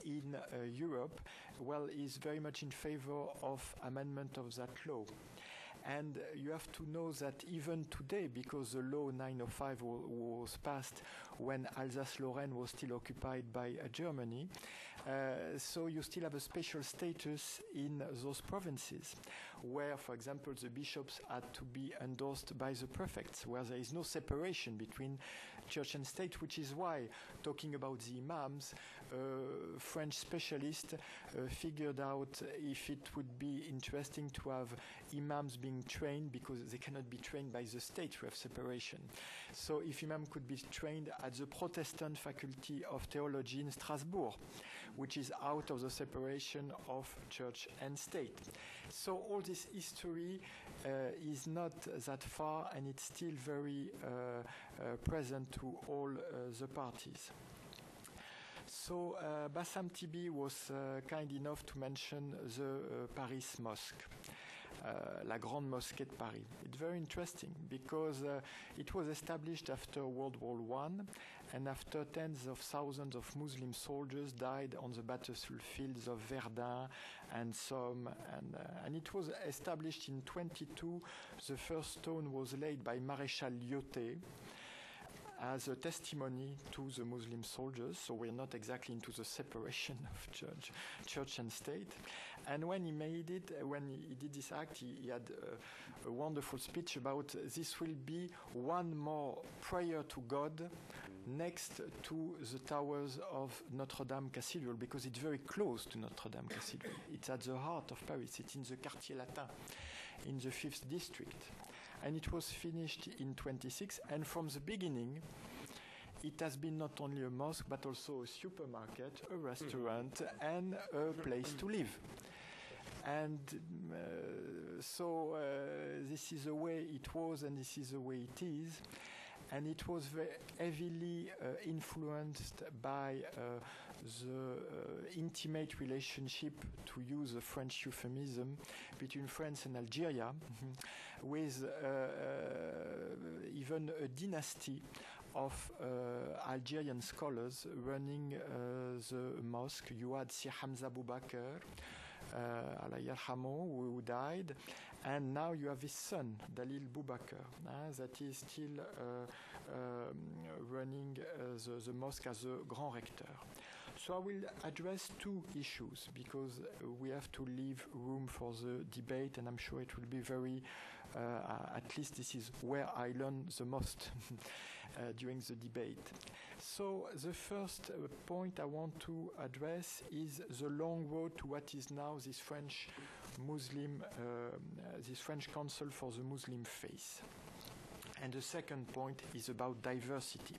in Europe. Well, is very much in favor of amendment of that law. And you have to know that even today, because the law 905 was passed when Alsace-Lorraine was still occupied by Germany, so you still have a special status in those provinces, where, for example, the bishops had to be endorsed by the prefects, where there is no separation between church and state, which is why, talking about the imams, French specialists figured out if it would be interesting to have imams being trained, because they cannot be trained by the state, we have separation. So if imam could be trained at the Protestant Faculty of Theology in Strasbourg, which is out of the separation of church and state. So all this history is not that far, and it's still very present to all the parties. So Bassam Tibi was kind enough to mention the Paris Mosque, La Grande Mosquée de Paris. It's very interesting because it was established after World War I, and after tens of thousands of Muslim soldiers died on the battlefields of Verdun and Somme, and it was established in 22. The first stone was laid by Maréchal Lyoté as a testimony to the Muslim soldiers, so we're not exactly into the separation of church and state. And when he made it, when he did this act, he had a wonderful speech about this will be one more prayer to God next to the towers of Notre Dame Cathedral, because it's very close to Notre Dame Cathedral. It's at the heart of Paris. It's in the Quartier Latin, in the 5th district. And it was finished in 26, and from the beginning it has been not only a mosque but also a supermarket, a restaurant, and a place to live. And so this is the way it was, and this is the way it is. And it was very heavily influenced by the intimate relationship, to use a French euphemism, between France and Algeria, with even a dynasty of Algerian scholars running the mosque. You had Sir Hamza Boubaker, Allah yarhamu, who died, and now you have his son, Dalil Boubaker, that is still running the mosque as a Grand Recteur. So I will address two issues, because we have to leave room for the debate, and I'm sure it will be very At least this is where I learned the most during the debate. So the first point I want to address is the long road to what is now this French Council for the Muslim Faith. And the second point is about diversity.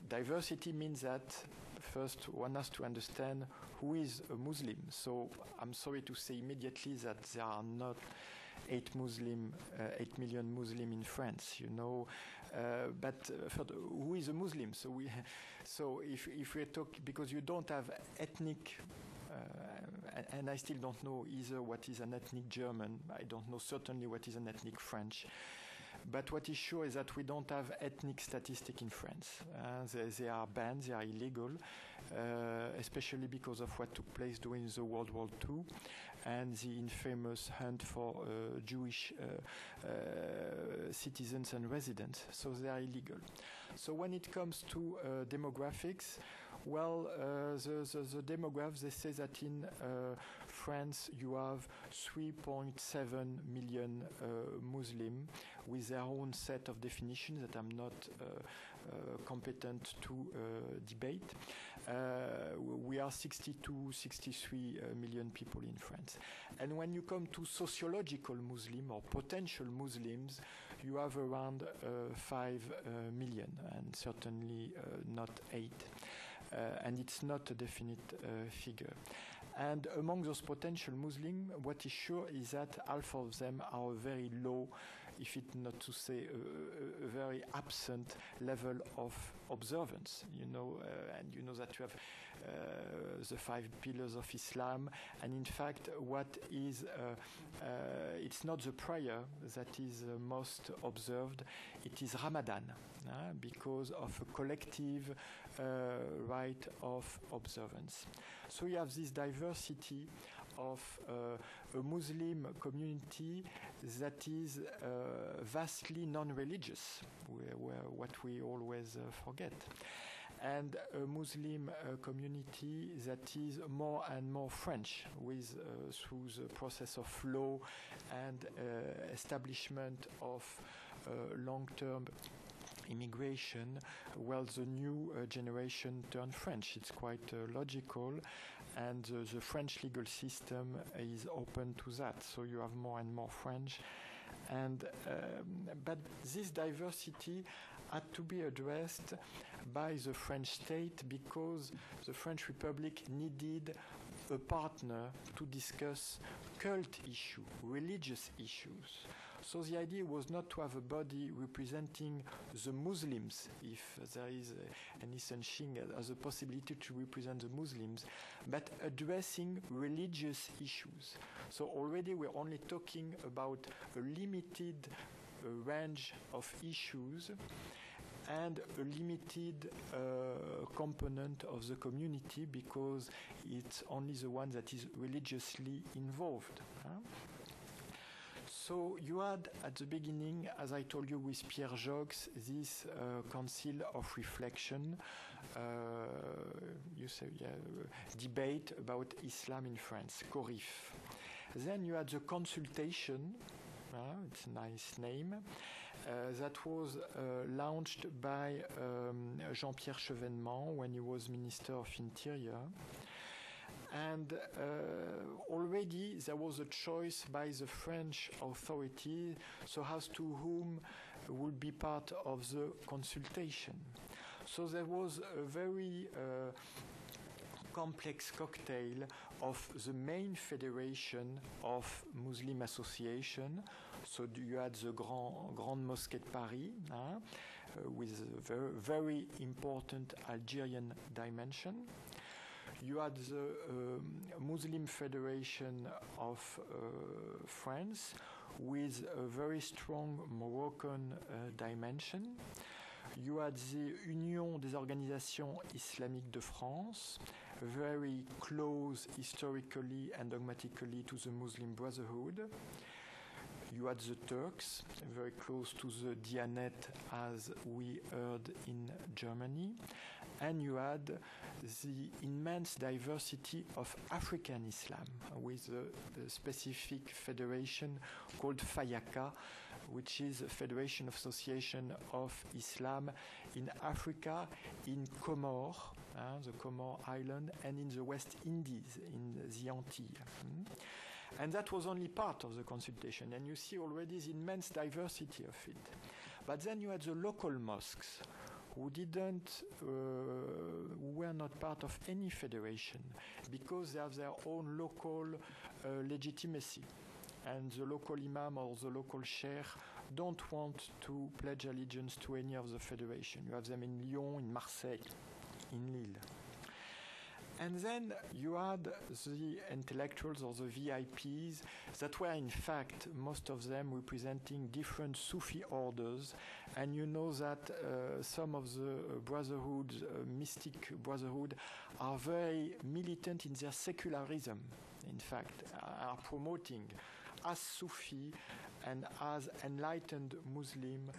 Diversity means that first one has to understand who is a Muslim. So I'm sorry to say immediately that there are not 8 million Muslim in France, you know. But who is a Muslim? So if we talk, because you don't have ethnic, and I still don't know either what is an ethnic German. I don't know certainly what is an ethnic French. But what is sure is that we don't have ethnic statistics in France. They are banned, they are illegal, especially because of what took place during the World War II and the infamous hunt for Jewish citizens and residents. So they are illegal. So when it comes to demographics, well, the demographs, they say that in France you have 3.7 million Muslims with their own set of definitions that I'm not competent to debate. We are 62, 63 million people in France. And when you come to sociological Muslim or potential Muslims, you have around 5 million, and certainly not 8. And it's not a definite figure. And among those potential Muslims, what is sure is that half of them are very low, if it not to say a very absent level of observance, you know, and you know that you have the 5 pillars of Islam, and in fact what is, it's not the prayer that is most observed, it is Ramadan, because of a collective right of observance. So you have this diversity of a Muslim community that is vastly non-religious, what we always forget, and a Muslim community that is more and more French, with through the process of law and establishment of long-term immigration, well, the new generation turn French. It's quite logical, and the French legal system is open to that. So you have more and more French, and but this diversity had to be addressed by the French state because the French Republic needed a partner to discuss cult issues, religious issues. So the idea was not to have a body representing the Muslims, if there is any such thing as a possibility to represent the Muslims, but addressing religious issues. So already we're only talking about a limited range of issues and a limited component of the community because it's only the one that is religiously involved. So you had at the beginning, as I told you with Pierre Jox, this council of reflection, debate about Islam in France, CORIF. Then you had the consultation, it's a nice name, that was launched by Jean-Pierre when he was Minister of Interior. And already there was a choice by the French authority, so as to whom would be part of the consultation. So there was a very complex cocktail of the main federation of Muslim association. So you had the Grande Mosquée de Paris, with a very, very important Algerian dimension. You had the Muslim Federation of France with a very strong Moroccan dimension. You had the Union des Organisations Islamiques de France, very close historically and dogmatically to the Muslim Brotherhood. You had the Turks, very close to the Diyanet, as we heard in Germany. And you had the immense diversity of African Islam, with a specific federation called Fayaka, which is a Federation Association of Islam in Africa, in Comores, the Comore Island, and in the West Indies, in the Antilles. And that was only part of the consultation, and you see already the immense diversity of it. But then you had the local mosques, who were not part of any federation, because they have their own local legitimacy. And the local imam or the local sheikh don't want to pledge allegiance to any of the federation. You have them in Lyon, in Marseille, in Lille. And then you had the intellectuals or the VIPs that were in fact, most of them representing different Sufi orders. And you know that some of the brotherhoods, mystic brotherhood, are very militant in their secularism, in fact, are promoting as Sufi and as enlightened Muslim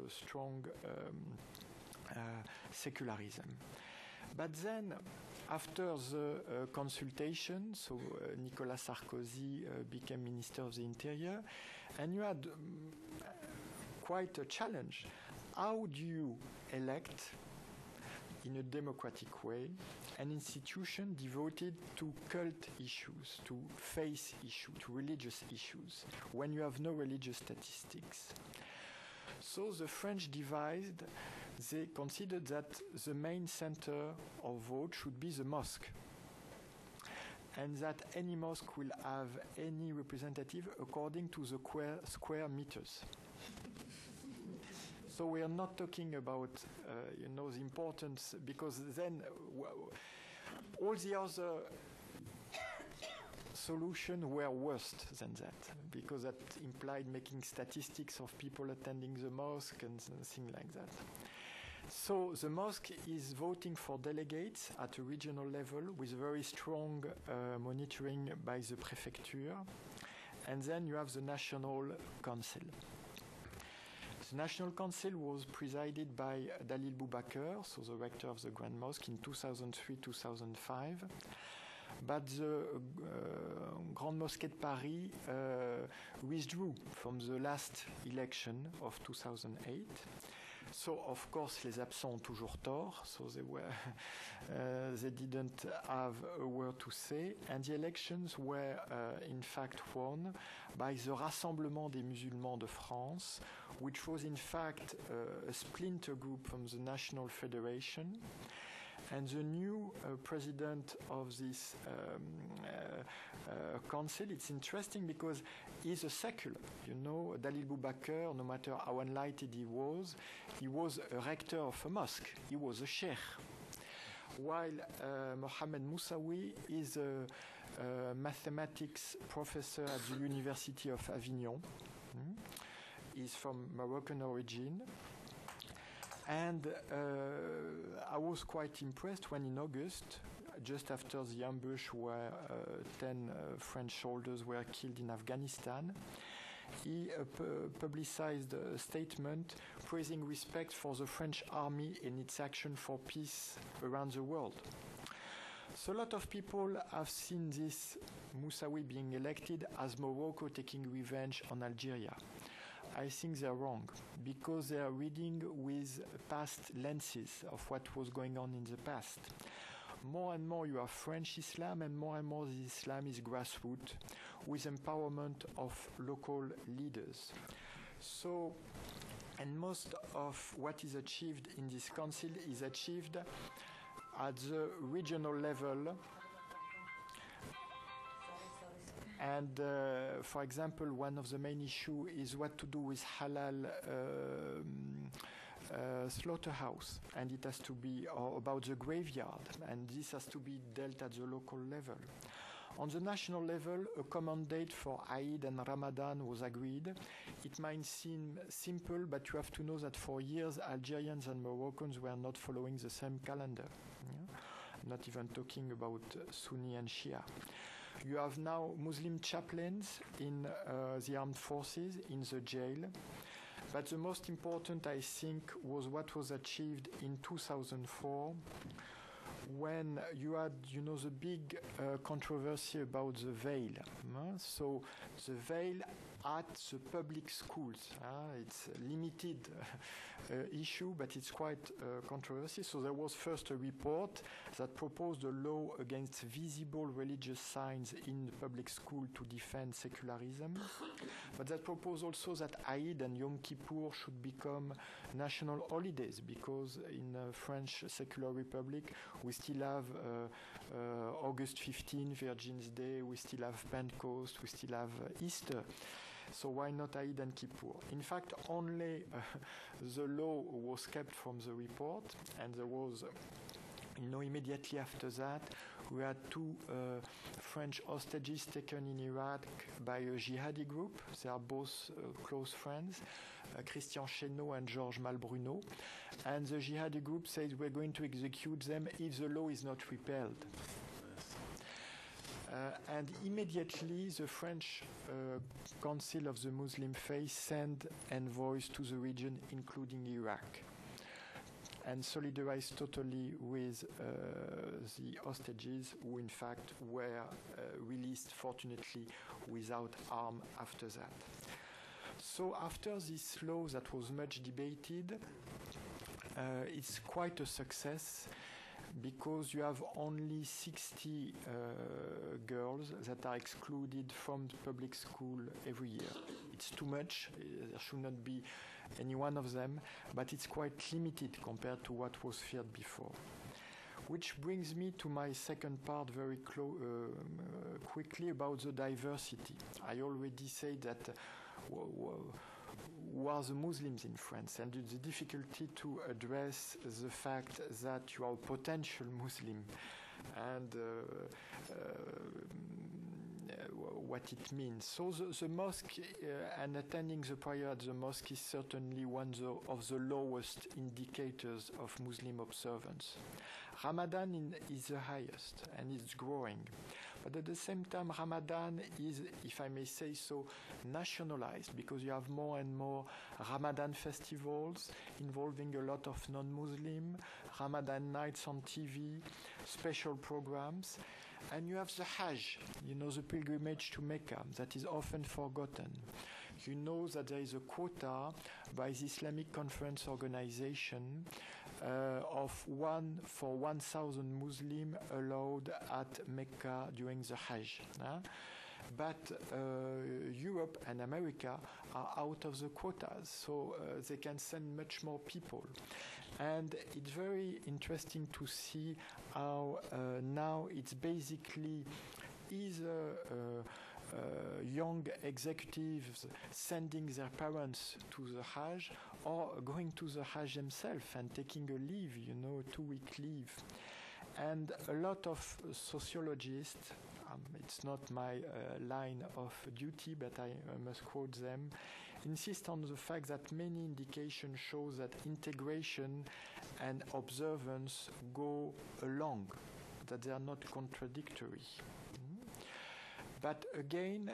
strong secularism. But then, after the consultation, so Nicolas Sarkozy became Minister of the Interior, and you had quite a challenge. How do you elect, in a democratic way, an institution devoted to cult issues, to faith issues, to religious issues, when you have no religious statistics? So the French devised, they considered that the main center of vote should be the mosque, and that any mosque will have any representative according to the square meters. So we are not talking about, the importance, because then all the other solutions were worse than that, because that implied making statistics of people attending the mosque and things like that. So the mosque is voting for delegates at a regional level with very strong monitoring by the prefecture, and then you have the National Council. The National Council was presided by Dalil Boubaker, so the rector of the Grand Mosque, in 2003-2005. But the Grande Mosquée de Paris withdrew from the last election of 2008. So, of course, les absents ont toujours tort, so they didn't have a word to say, and the elections were in fact won by the Rassemblement des Musulmans de France, which was in fact a splinter group from the National Federation. And the new president of this council, it's interesting because he's a secular. You know, Dalil Boubaker, no matter how enlightened he was a rector of a mosque. He was a sheikh. While Mohamed Moussaoui is a mathematics professor at the University of Avignon. He's from Moroccan origin. And I was quite impressed when in August, just after the ambush where 10 French soldiers were killed in Afghanistan, he publicized a statement praising respect for the French army in its action for peace around the world. So a lot of people have seen this Moussaoui being elected as Morocco taking revenge on Algeria. I think they're wrong, because they are reading with past lenses of what was going on in the past. More and more you have French Islam, and more the Islam is grassroots, with empowerment of local leaders. So, and most of what is achieved in this council is achieved at the regional level. And, for example, one of the main issues is what to do with halal slaughterhouse, and it has to be about the graveyard, and this has to be dealt at the local level. On the national level, a common date for Eid and Ramadan was agreed. It might seem simple, but you have to know that for years Algerians and Moroccans were not following the same calendar. Yeah? Not even talking about Sunni and Shia. You have now Muslim chaplains in the armed forces, in the jail. But the most important, I think, was what was achieved in 2004 when you had, the big controversy about the veil. So the veil at the public schools. It's a limited issue, but it's quite controversial. So there was first a report that proposed a law against visible religious signs in the public school to defend secularism. But that proposed also that Eid and Yom Kippur should become national holidays, because in French secular republic we still have August 15, Virgin's Day, we still have Pentecost, we still have Easter. So why not Eid and Kippur? In fact, only the law was kept from the report, and there was, immediately after that, we had two French hostages taken in Iraq by a jihadi group. They are both close friends, Christian Chesneau and Georges Malbruno. And the jihadi group says we're going to execute them if the law is not repealed. And immediately the French Council of the Muslim Faith sent envoys to the region, including Iraq, and solidarized totally with the hostages, who in fact were released, fortunately, without harm after that. So after this law that was much debated, it's quite a success, because you have only 60 girls that are excluded from the public school every year. It's too much. There should not be any one of them, but it's quite limited compared to what was feared before. Which brings me to my second part very quickly about the diversity. I already said that who are the Muslims in France, and the difficulty to address the fact that you are a potential Muslim, and what it means. So the mosque and attending the prayer at the mosque is certainly one of the lowest indicators of Muslim observance. Ramadan is the highest, and it's growing. But at the same time, Ramadan is, if I may say so, nationalized, because you have more and more Ramadan festivals involving a lot of non-Muslim, Ramadan nights on TV, special programs. And you have the Hajj, the pilgrimage to Mecca, that is often forgotten. You know that there is a quota by the Islamic Conference Organization of 1 for 1,000 Muslims allowed at Mecca during the Hajj. But Europe and America are out of the quotas, so they can send much more people. And it's very interesting to see how now it's basically either young executives sending their parents to the Hajj, or going to the Hajj themselves and taking a leave, 2-week leave. And a lot of sociologists, it's not my line of duty, but I must quote them, insist on the fact that many indications show that integration and observance go along, that they are not contradictory. But again,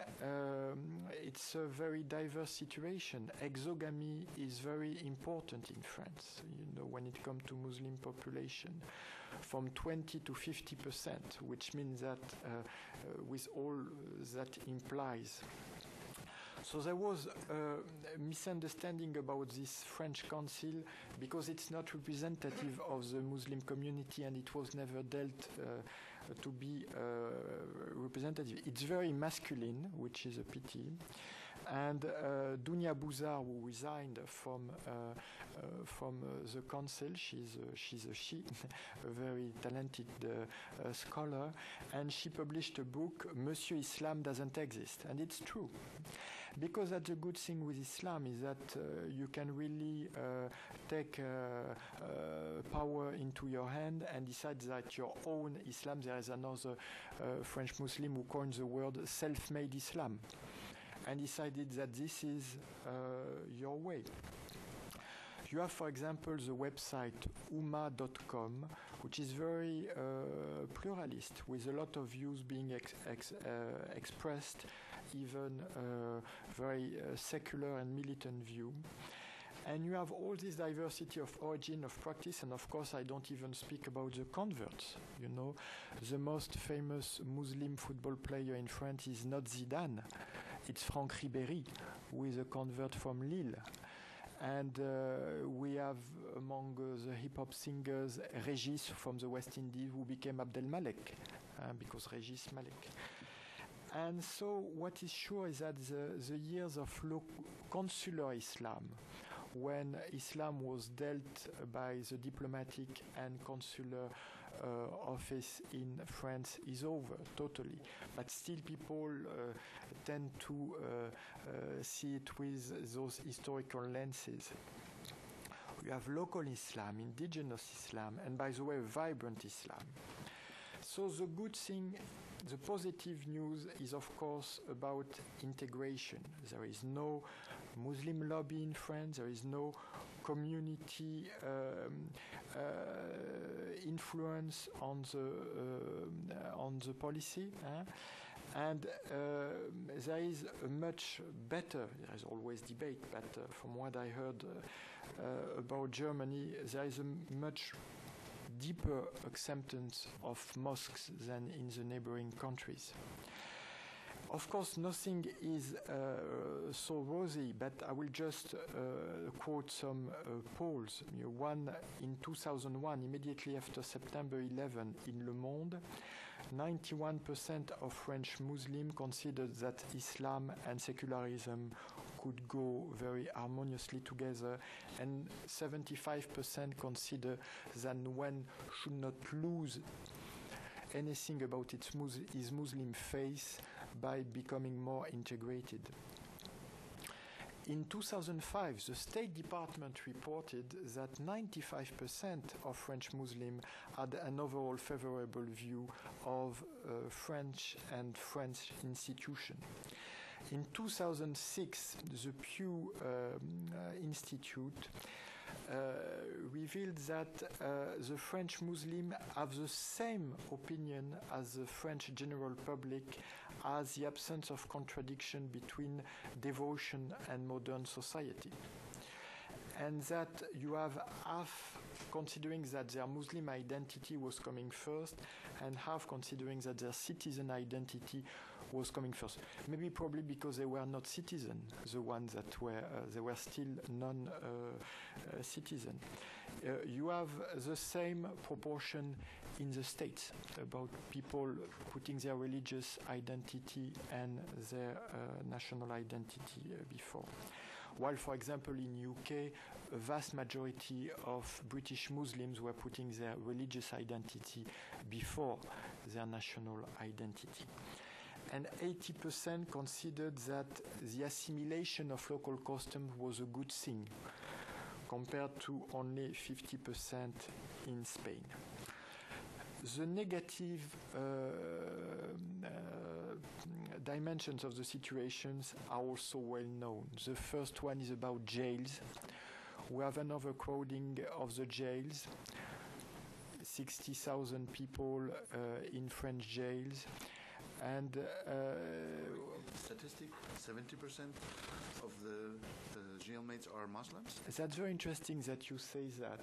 it's a very diverse situation. Exogamy is very important in France, when it comes to Muslim population, from 20 to 50%, which means that with all that implies. So there was a misunderstanding about this French council, because it's not representative of the Muslim community, and it was never dealt to be representative. It's very masculine, which is a pity. And Dounia Bouzar, who resigned from the council, she's a she, a very talented scholar, and she published a book, Monsieur Islam Doesn't Exist, and it's true. Because that's a good thing with Islam, is that you can really take power into your hand and decide that your own Islam. There is another French Muslim who coined the word self-made Islam, and decided that this is your way. You have, for example, the website umma.com, which is very pluralist, with a lot of views being expressed, even very secular and militant view. And you have all this diversity of origin, of practice, and of course I don't even speak about the converts. You know, the most famous Muslim football player in France is not Zidane, it's Franck Ribéry, who is a convert from Lille. And we have among the hip-hop singers Régis from the West Indies, who became Abdel Malek, because Régis Malek. And so what is sure is that the years of consular Islam, when Islam was dealt by the diplomatic and consular office in France, is over totally. But still people tend to see it with those historical lenses. You have local Islam, indigenous Islam, and by the way, vibrant Islam. So the good thing, the positive news is of course about integration. There is no Muslim lobby in France, there is no community influence on the policy. And there is a much better, there is always debate, but from what I heard about Germany, there is a much deeper acceptance of mosques than in the neighboring countries. Of course, nothing is so rosy, but I will just quote some polls. One in 2001, immediately after September 11, in Le Monde, 91% of French Muslims considered that Islam and secularism could go very harmoniously together, and 75% consider that one should not lose anything about his Muslim faith by becoming more integrated. In 2005, the State Department reported that 95% of French Muslims had an overall favorable view of French and French institutions. In 2006, the Pew Institute revealed that the French Muslims have the same opinion as the French general public as the absence of contradiction between devotion and modern society. And that you have half considering that their Muslim identity was coming first, and half considering that their citizen identity was coming first. Maybe probably because they were not citizens, the ones that were, they were still non-citizen. You have the same proportion in the States about people putting their religious identity and their national identity before. While, for example, in UK, a vast majority of British Muslims were putting their religious identity before their national identity. And 80% considered that the assimilation of local customs was a good thing, compared to only 50% in Spain. The negative dimensions of the situations are also well known. The first one is about jails. We have an overcrowding of the jails, 60,000 people in French jails. And statistic, 70% of the jailmates are Muslims? That's very interesting that you say that,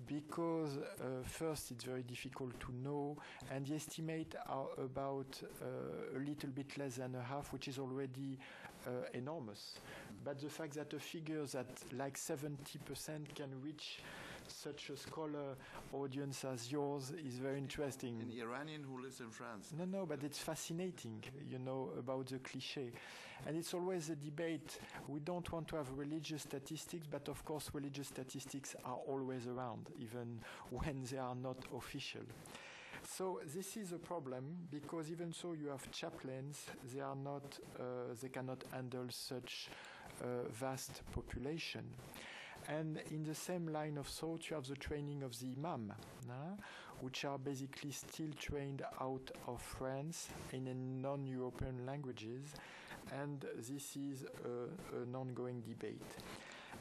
because first it's very difficult to know, and the estimate are about a little bit less than a half, which is already enormous. But the fact that a figure that like 70% can reach such a scholar audience as yours is very interesting. An Iranian who lives in France. No, but it's fascinating, you know, about the cliché. And it's always a debate. We don't want to have religious statistics, but of course religious statistics are always around, even when they are not official. So this is a problem, because even so you have chaplains, they are not, they cannot handle such vast population. And in the same line of thought, you have the training of the imam, which are basically still trained out of France in non-European languages, and this is an ongoing debate.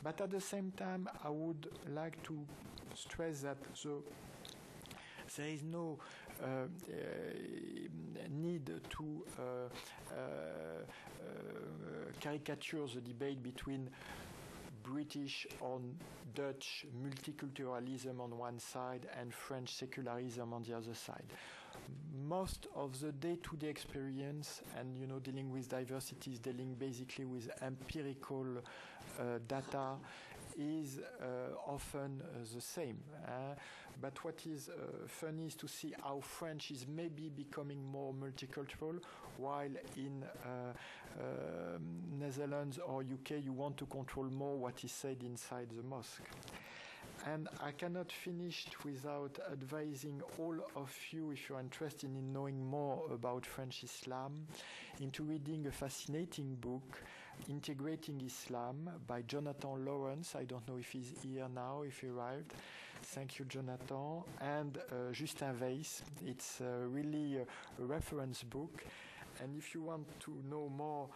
But at the same time, I would like to stress that the there is no need to caricature the debate between British or Dutch multiculturalism on one side and French secularism on the other side. Most of the day-to-day experience and dealing with diversity is dealing basically with empirical data is often the same. But what is funny is to see how French is maybe becoming more multicultural, while in Netherlands or UK you want to control more what is said inside the mosque. And I cannot finish without advising all of you, if you're interested in knowing more about French Islam, into reading a fascinating book, Integrating Islam, by Jonathan Lawrence. I don't know if he's here now, if he arrived. Thank you, Jonathan. And Justin Weiss. It's really a reference book. And if you want to know more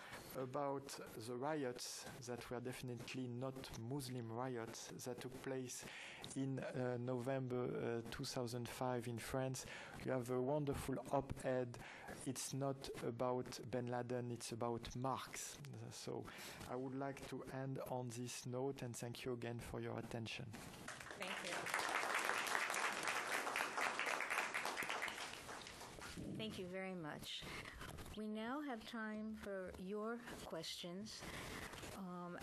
about the riots that were definitely not Muslim riots that took place in November 2005 in France, you have a wonderful op-ed. It's not about Ben Laden, it's about Marx. So I would like to end on this note and thank you again for your attention. Thank you. Thank you very much. We now have time for your questions,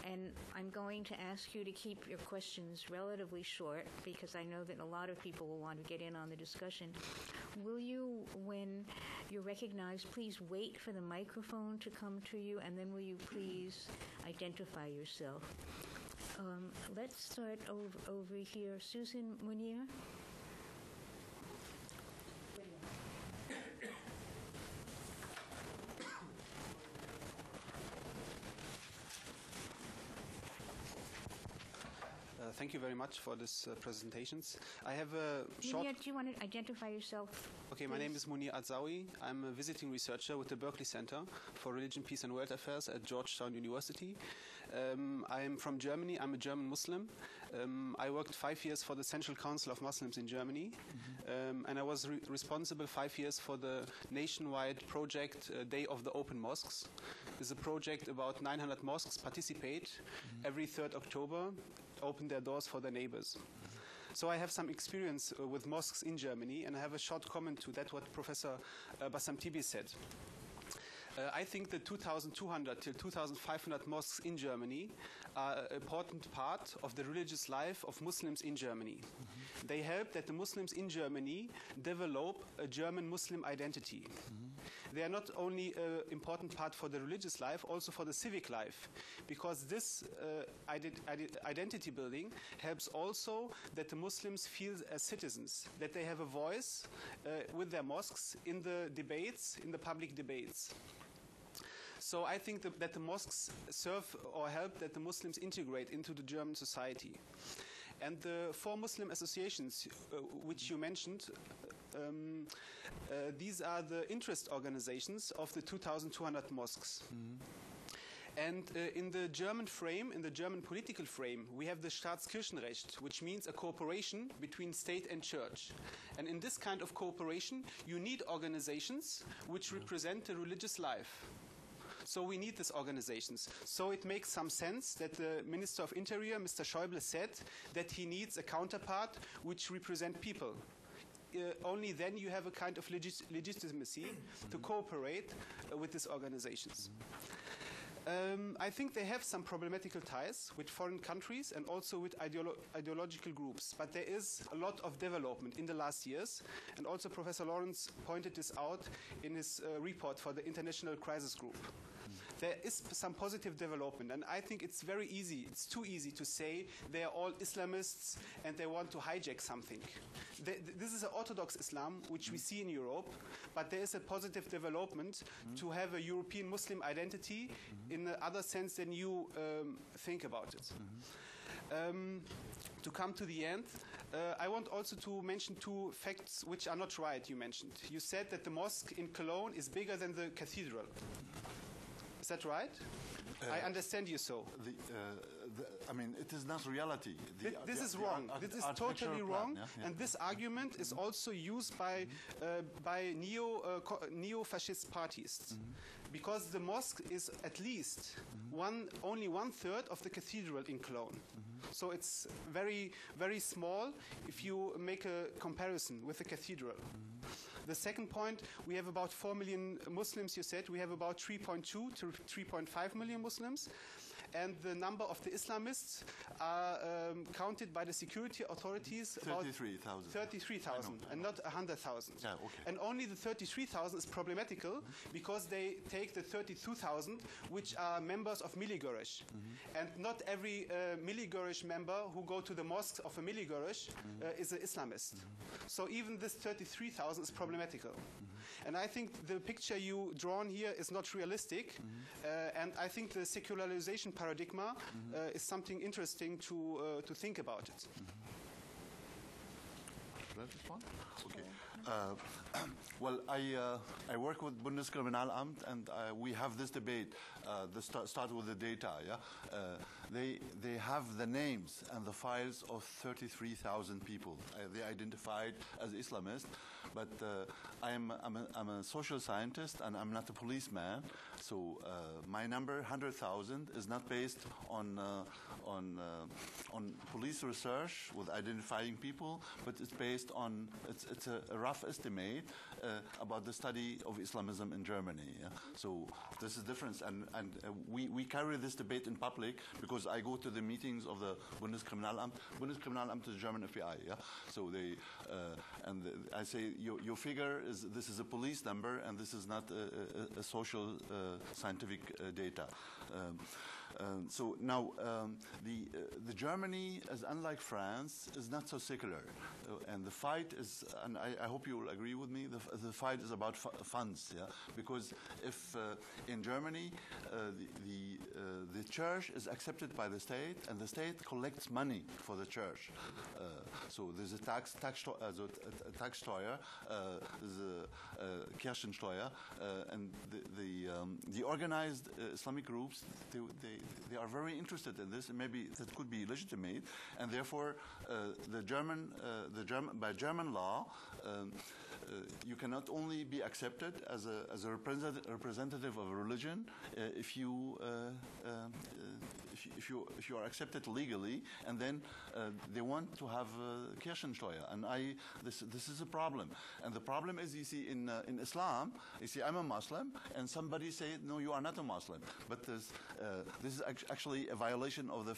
and I'm going to ask you to keep your questions relatively short because I know that a lot of people will want to get in on the discussion. Will you, when you're recognized, please wait for the microphone to come to you, and then will you please identify yourself? Let's start over here. Susan Munier. Thank you very much for this presentations. I have a short... Munir, do you want to identify yourself? Okay, my name is Munir Adzawi. I'm a visiting researcher with the Berkeley Center for Religion, Peace and World Affairs at Georgetown University. I'm from Germany. I'm a German Muslim. I worked 5 years for the Central Council of Muslims in Germany. And I was responsible 5 years for the nationwide project Day of the Open Mosques. It's a project about 900 mosques participate every 3rd October, open their doors for their neighbors. So I have some experience with mosques in Germany, and I have a short comment to that, what Professor Bassam Tibi said. I think the 2,200 till 2,500 mosques in Germany are an important part of the religious life of Muslims in Germany. They help that the Muslims in Germany develop a German Muslim identity. They are not only an important part for the religious life, also for the civic life, because this identity building helps also that the Muslims feel as citizens, that they have a voice with their mosques in the debates, in the public debates. So I think that the mosques serve or help that the Muslims integrate into the German society. And the 4 Muslim associations which you mentioned, these are the interest organizations of the 2,200 mosques. And in the German frame, in the German political frame, we have the Staatskirchenrecht, which means a cooperation between state and church. And in this kind of cooperation, you need organizations which represent the religious life. So we need these organizations. So it makes some sense that the Minister of Interior, Mr. Schäuble, said that he needs a counterpart which represent people. Only then you have a kind of legitimacy to cooperate with these organizations. I think they have some problematical ties with foreign countries and also with ideological groups, but there is a lot of development in the last years, and also Professor Lawrence pointed this out in his report for the International Crisis Group. There is some positive development, and I think it's very easy, it's too easy to say they are all Islamists and they want to hijack something. This is an Orthodox Islam, which we see in Europe, but there is a positive development to have a European Muslim identity in another sense than you think about it. To come to the end, I want also to mention 2 facts which are not right, you mentioned. You said that the mosque in Cologne is bigger than the cathedral. Is that right? I understand you so. I mean, it is not reality. This is wrong. This is totally wrong. And this argument is also used by neo-fascist parties. Because the mosque is at least only 1/3 of the cathedral in Cologne. So it's very, very small if you make a comparison with the cathedral. The second point, we have about 4 million Muslims, you said. We have about 3.2 to 3.5 million Muslims. And the number of the Islamists are counted by the security authorities 33,000. 33,000 and not 100,000. Yeah, okay. And only the 33,000 is problematical because they take the 32,000 which are members of Miligorish. And not every Miligorish member who go to the mosque of a Miligorish is an Islamist. So even this 33,000 is problematical. And I think the picture you drawn here is not realistic. And I think the secularization paradigm is something interesting to think about it. Okay. Well, I work with Bundeskriminalamt, and we have this debate. Start with the data. Yeah, they have the names and the files of 33,000 people. They identified as Islamist, but I'm a social scientist and I'm not a policeman. So my number 100,000 is not based on police research with identifying people, but it's based on it's a rough estimate about the study of Islamism in Germany. Yeah? So this is different, and we carry this debate in public because I go to the meetings of the Bundeskriminalamt. Bundeskriminalamt is German FBI. Yeah, so they I say your figure this is a police number, and this is not a social scientific data. So now the Germany, as unlike France, is not so secular, and the fight is, and I hope you will agree with me, the fight is about funds, yeah, because if in Germany the church is accepted by the state, and the state collects money for the church, so there's a Taxsteuer, there's a Kirchensteuer, and the organized Islamic groups they are very interested in this, and maybe that could be legitimate, and therefore by German law, you cannot only be accepted as a representative of a religion if you are accepted legally, and then they want to have Kirchensteuer, and this is a problem. And the problem is, you see, in Islam, you see, I'm a Muslim, and somebody say, no, you are not a Muslim, but this is actually a violation of the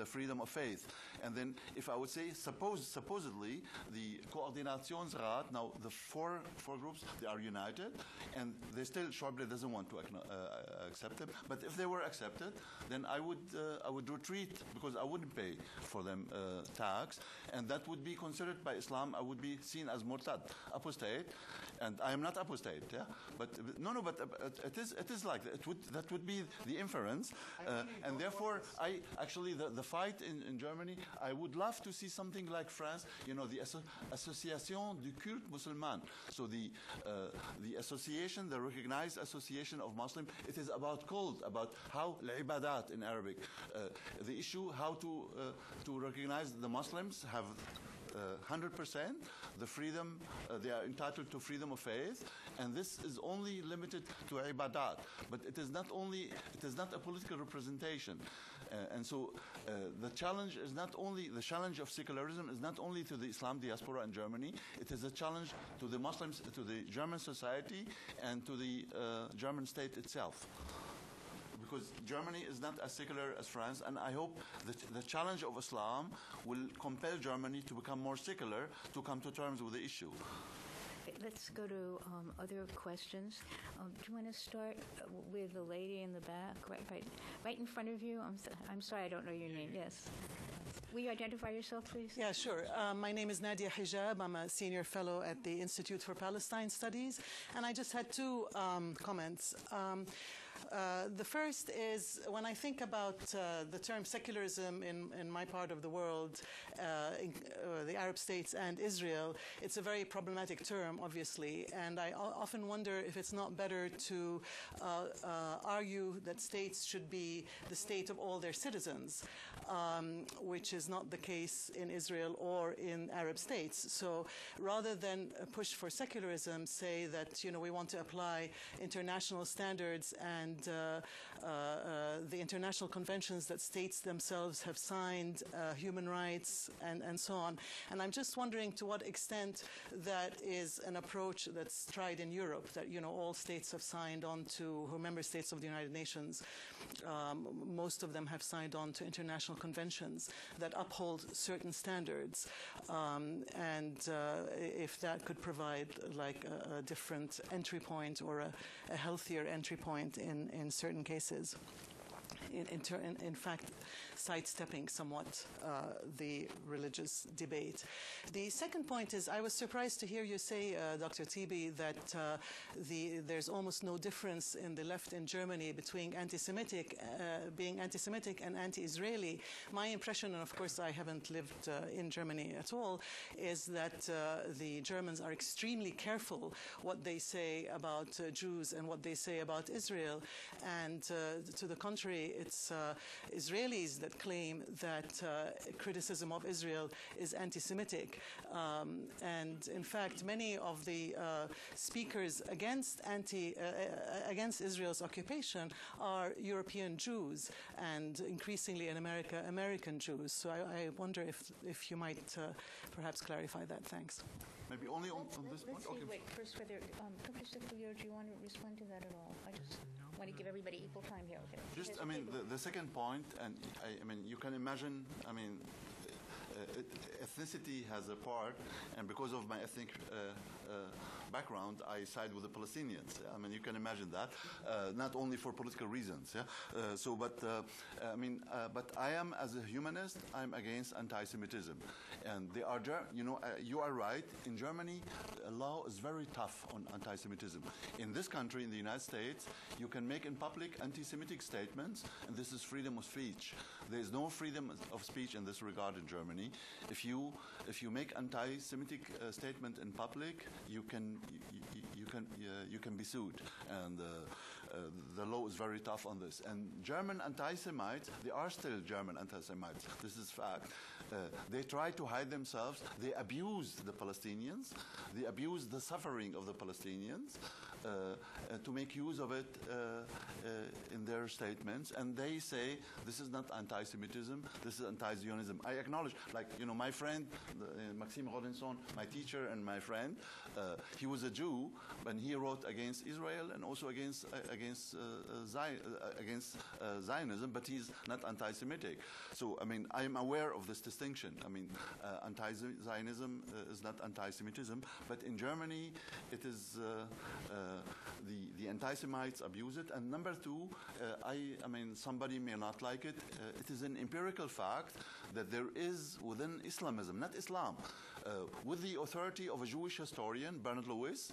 freedom of faith. And then, if I would say, supposedly the Koordinationsrat, now the four groups, they are united, and they still, Schäuble doesn't want to accept them. But if they were accepted, then I would retreat, because I wouldn't pay for them tax, and that would be considered by Islam. I would be seen as murtad, apostate, and I am not apostate. Yeah, but it is like that. That would be the inference, and therefore the fight in Germany. I would love to see something like France. You know, the Association du Culte Musulman. So the association, the recognized association of Muslims. It is about cult, about how al-ibadat in Arabic. The issue how to recognize the Muslims have 100% the freedom. They are entitled to freedom of faith, and this is only limited to ibadat. But it is not a political representation. And so the challenge of secularism is not only to the Islam diaspora in Germany. It is a challenge to the Muslims, to the German society, and to the German state itself. Because Germany is not as secular as France, and I hope that the challenge of Islam will compel Germany to become more secular, to come to terms with the issue. Let's go to other questions. Do you want to start with the lady in the back, right in front of you? I'm sorry, I don't know your name. Yes. Will you identify yourself, please? Yeah, sure. My name is Nadia Hijab. I'm a senior fellow at the Institute for Palestine Studies, and I just had two comments. The first is when I think about the term secularism in my part of the world, the Arab states and Israel, it's a very problematic term, obviously, and I often wonder if it's not better to argue that states should be the state of all their citizens, which is not the case in Israel or in Arab states. So rather than push for secularism, say that we want to apply international standards and the international conventions that states themselves have signed, human rights, and so on. And I'm just wondering to what extent that is an approach that's tried in Europe, that all states have signed on to, who are member states of the United Nations. Most of them have signed on to international conventions that uphold certain standards, and if that could provide like a different entry point or a healthier entry point in certain cases. In fact, sidestepping somewhat the religious debate. The second point is, I was surprised to hear you say, Dr. Tibi, that there's almost no difference in the left in Germany between being anti-Semitic and anti-Israeli. My impression, and of course I haven't lived in Germany at all, is that the Germans are extremely careful what they say about Jews and what they say about Israel, and to the contrary, it's Israelis that claim that criticism of Israel is anti-Semitic. And in fact, many of the speakers against Israel's occupation are European Jews, and increasingly in America, American Jews. So I wonder if you might perhaps clarify that. Thanks. Maybe only on this point? Let's see, wait, first whether, Dr. Filiu, do you want to respond to that at all? I just want to give everybody equal time here. Okay. Just, the second point, and you can imagine, ethnicity has a part, and because of my ethnic background, I side with the Palestinians. You can imagine that, not only for political reasons. But I am, as a humanist, I'm against anti-Semitism, and they are, you are right. In Germany, law is very tough on anti-Semitism. In this country, in the United States, you can make in public anti-Semitic statements, and this is freedom of speech. There is no freedom of speech in this regard in Germany. If you make anti-Semitic statement in public, you can be sued, and the law is very tough on this. And German anti-Semites, they are still German anti-Semites. This is fact. They try to hide themselves. They abuse the Palestinians. They abuse the suffering of the Palestinians to make use of it in their statements. And they say, this is not anti-Semitism, this is anti-Zionism. I acknowledge, my friend, Maxime Rodinson, my teacher and my friend, he was a Jew, and he wrote against Israel and also against Zionism, but he's not anti-Semitic. So, I am aware of this distinction. Anti-Zionism is not anti-Semitism, but in Germany, it is the anti-Semites abuse it. And number two, somebody may not like it. It is an empirical fact that there is within Islamism, not Islam, with the authority of a Jewish historian, Bernard Lewis,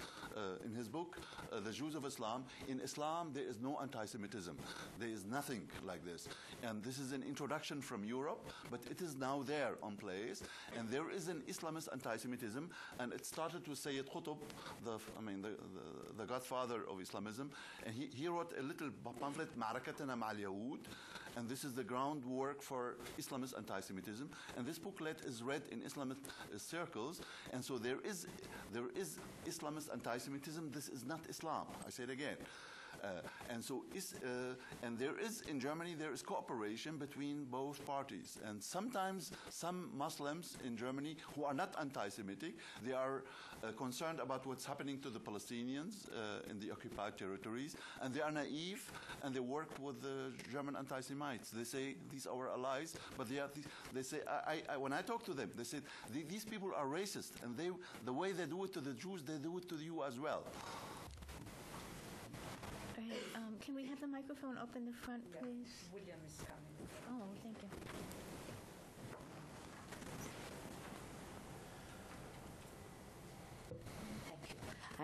in his book, The Jews of Islam, in Islam there is no anti-Semitism. There is nothing like this. And this is an introduction from Europe, but it is now there on place. And there is an Islamist anti-Semitism, and it started with Sayyid Qutb, the godfather of Islamism. And he wrote a little pamphlet, Ma'rakatana Ma'al Yahud, and this is the groundwork for Islamist anti-Semitism. And this booklet is read in Islamist circles. And so there is Islamist anti-Semitism. This is not Islam. I say it again. And there is, in Germany, there is cooperation between both parties. And sometimes some Muslims in Germany who are not anti-Semitic, they are concerned about what's happening to the Palestinians in the occupied territories, and they are naive, and they work with the German anti-Semites. They say, these are our allies, but they say, when I talk to them, they say, these people are racist, and the way they do it to the Jews, they do it to you as well. Can we have the microphone up in the front, please? William is coming. Oh, thank you. Thank you.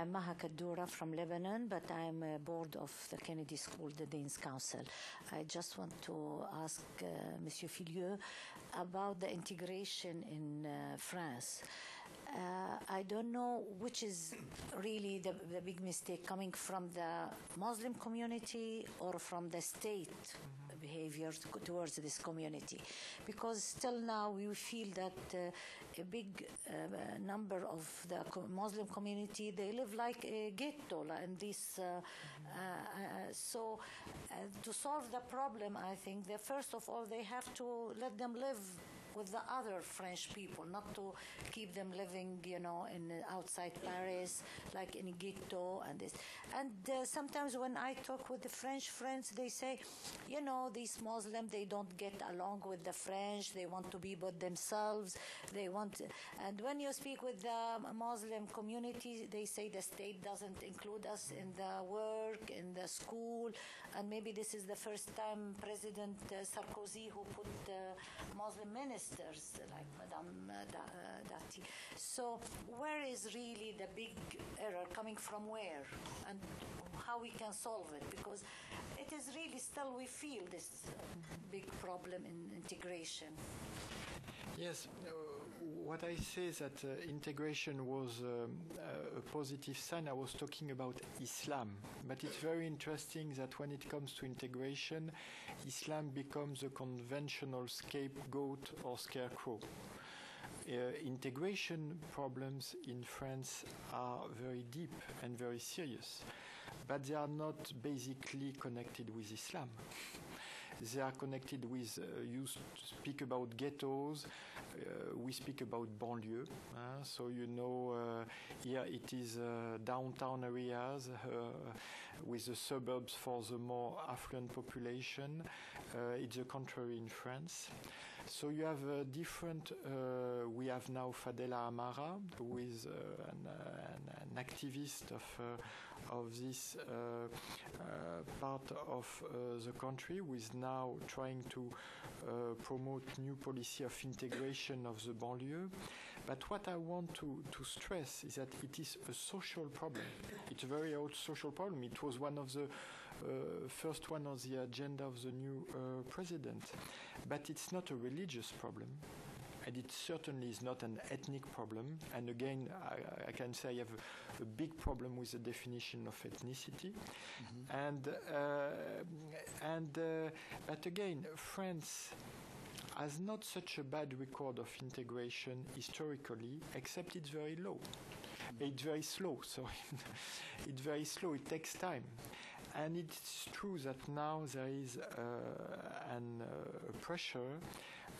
I'm Maha Kaddoura from Lebanon, but I'm a board of the Kennedy School, the Dean's Council. I just want to ask Monsieur Filiu about the integration in France. I don't know which is really the big mistake, coming from the Muslim community or from the state behavior towards this community, because still now we feel that a big number of the Muslim community, they live like a ghetto in this. So to solve the problem, I think that first of all they have to let them live with the other French people, not to keep them living, in outside Paris, like in a ghetto and this. And sometimes when I talk with the French friends, they say, these Muslims, they don't get along with the French. They want to be by themselves. And when you speak with the Muslim community, they say the state doesn't include us in the work, in the school. And maybe this is the first time President Sarkozy who put Muslim ministers like Madame Dati. So where is really the big error coming from where, and how we can solve it? Because it is really still we feel this big problem in integration. Yes, what I say is that integration was a positive sign. I was talking about Islam, but it's very interesting that when it comes to integration, Islam becomes a conventional scapegoat or scarecrow. Integration problems in France are very deep and very serious, but they are not basically connected with Islam. They are connected with, you speak about ghettos, we speak about banlieue. So here it is downtown areas with the suburbs for the more affluent population. It's the contrary in France. So you have we have now Fadela Amara, who is an activist of this part of the country, who is now trying to promote new policy of integration of the banlieue. But what I want to stress is that it is a social problem. It's a very old social problem. It was one of the first one on the agenda of the new president. But it's not a religious problem. And it certainly is not an ethnic problem. And again, I can say I have a big problem with the definition of ethnicity. But again, France has not such a bad record of integration historically, except it's very low. It's very slow, sorry. It's very slow. It takes time. And it's true that now there is a pressure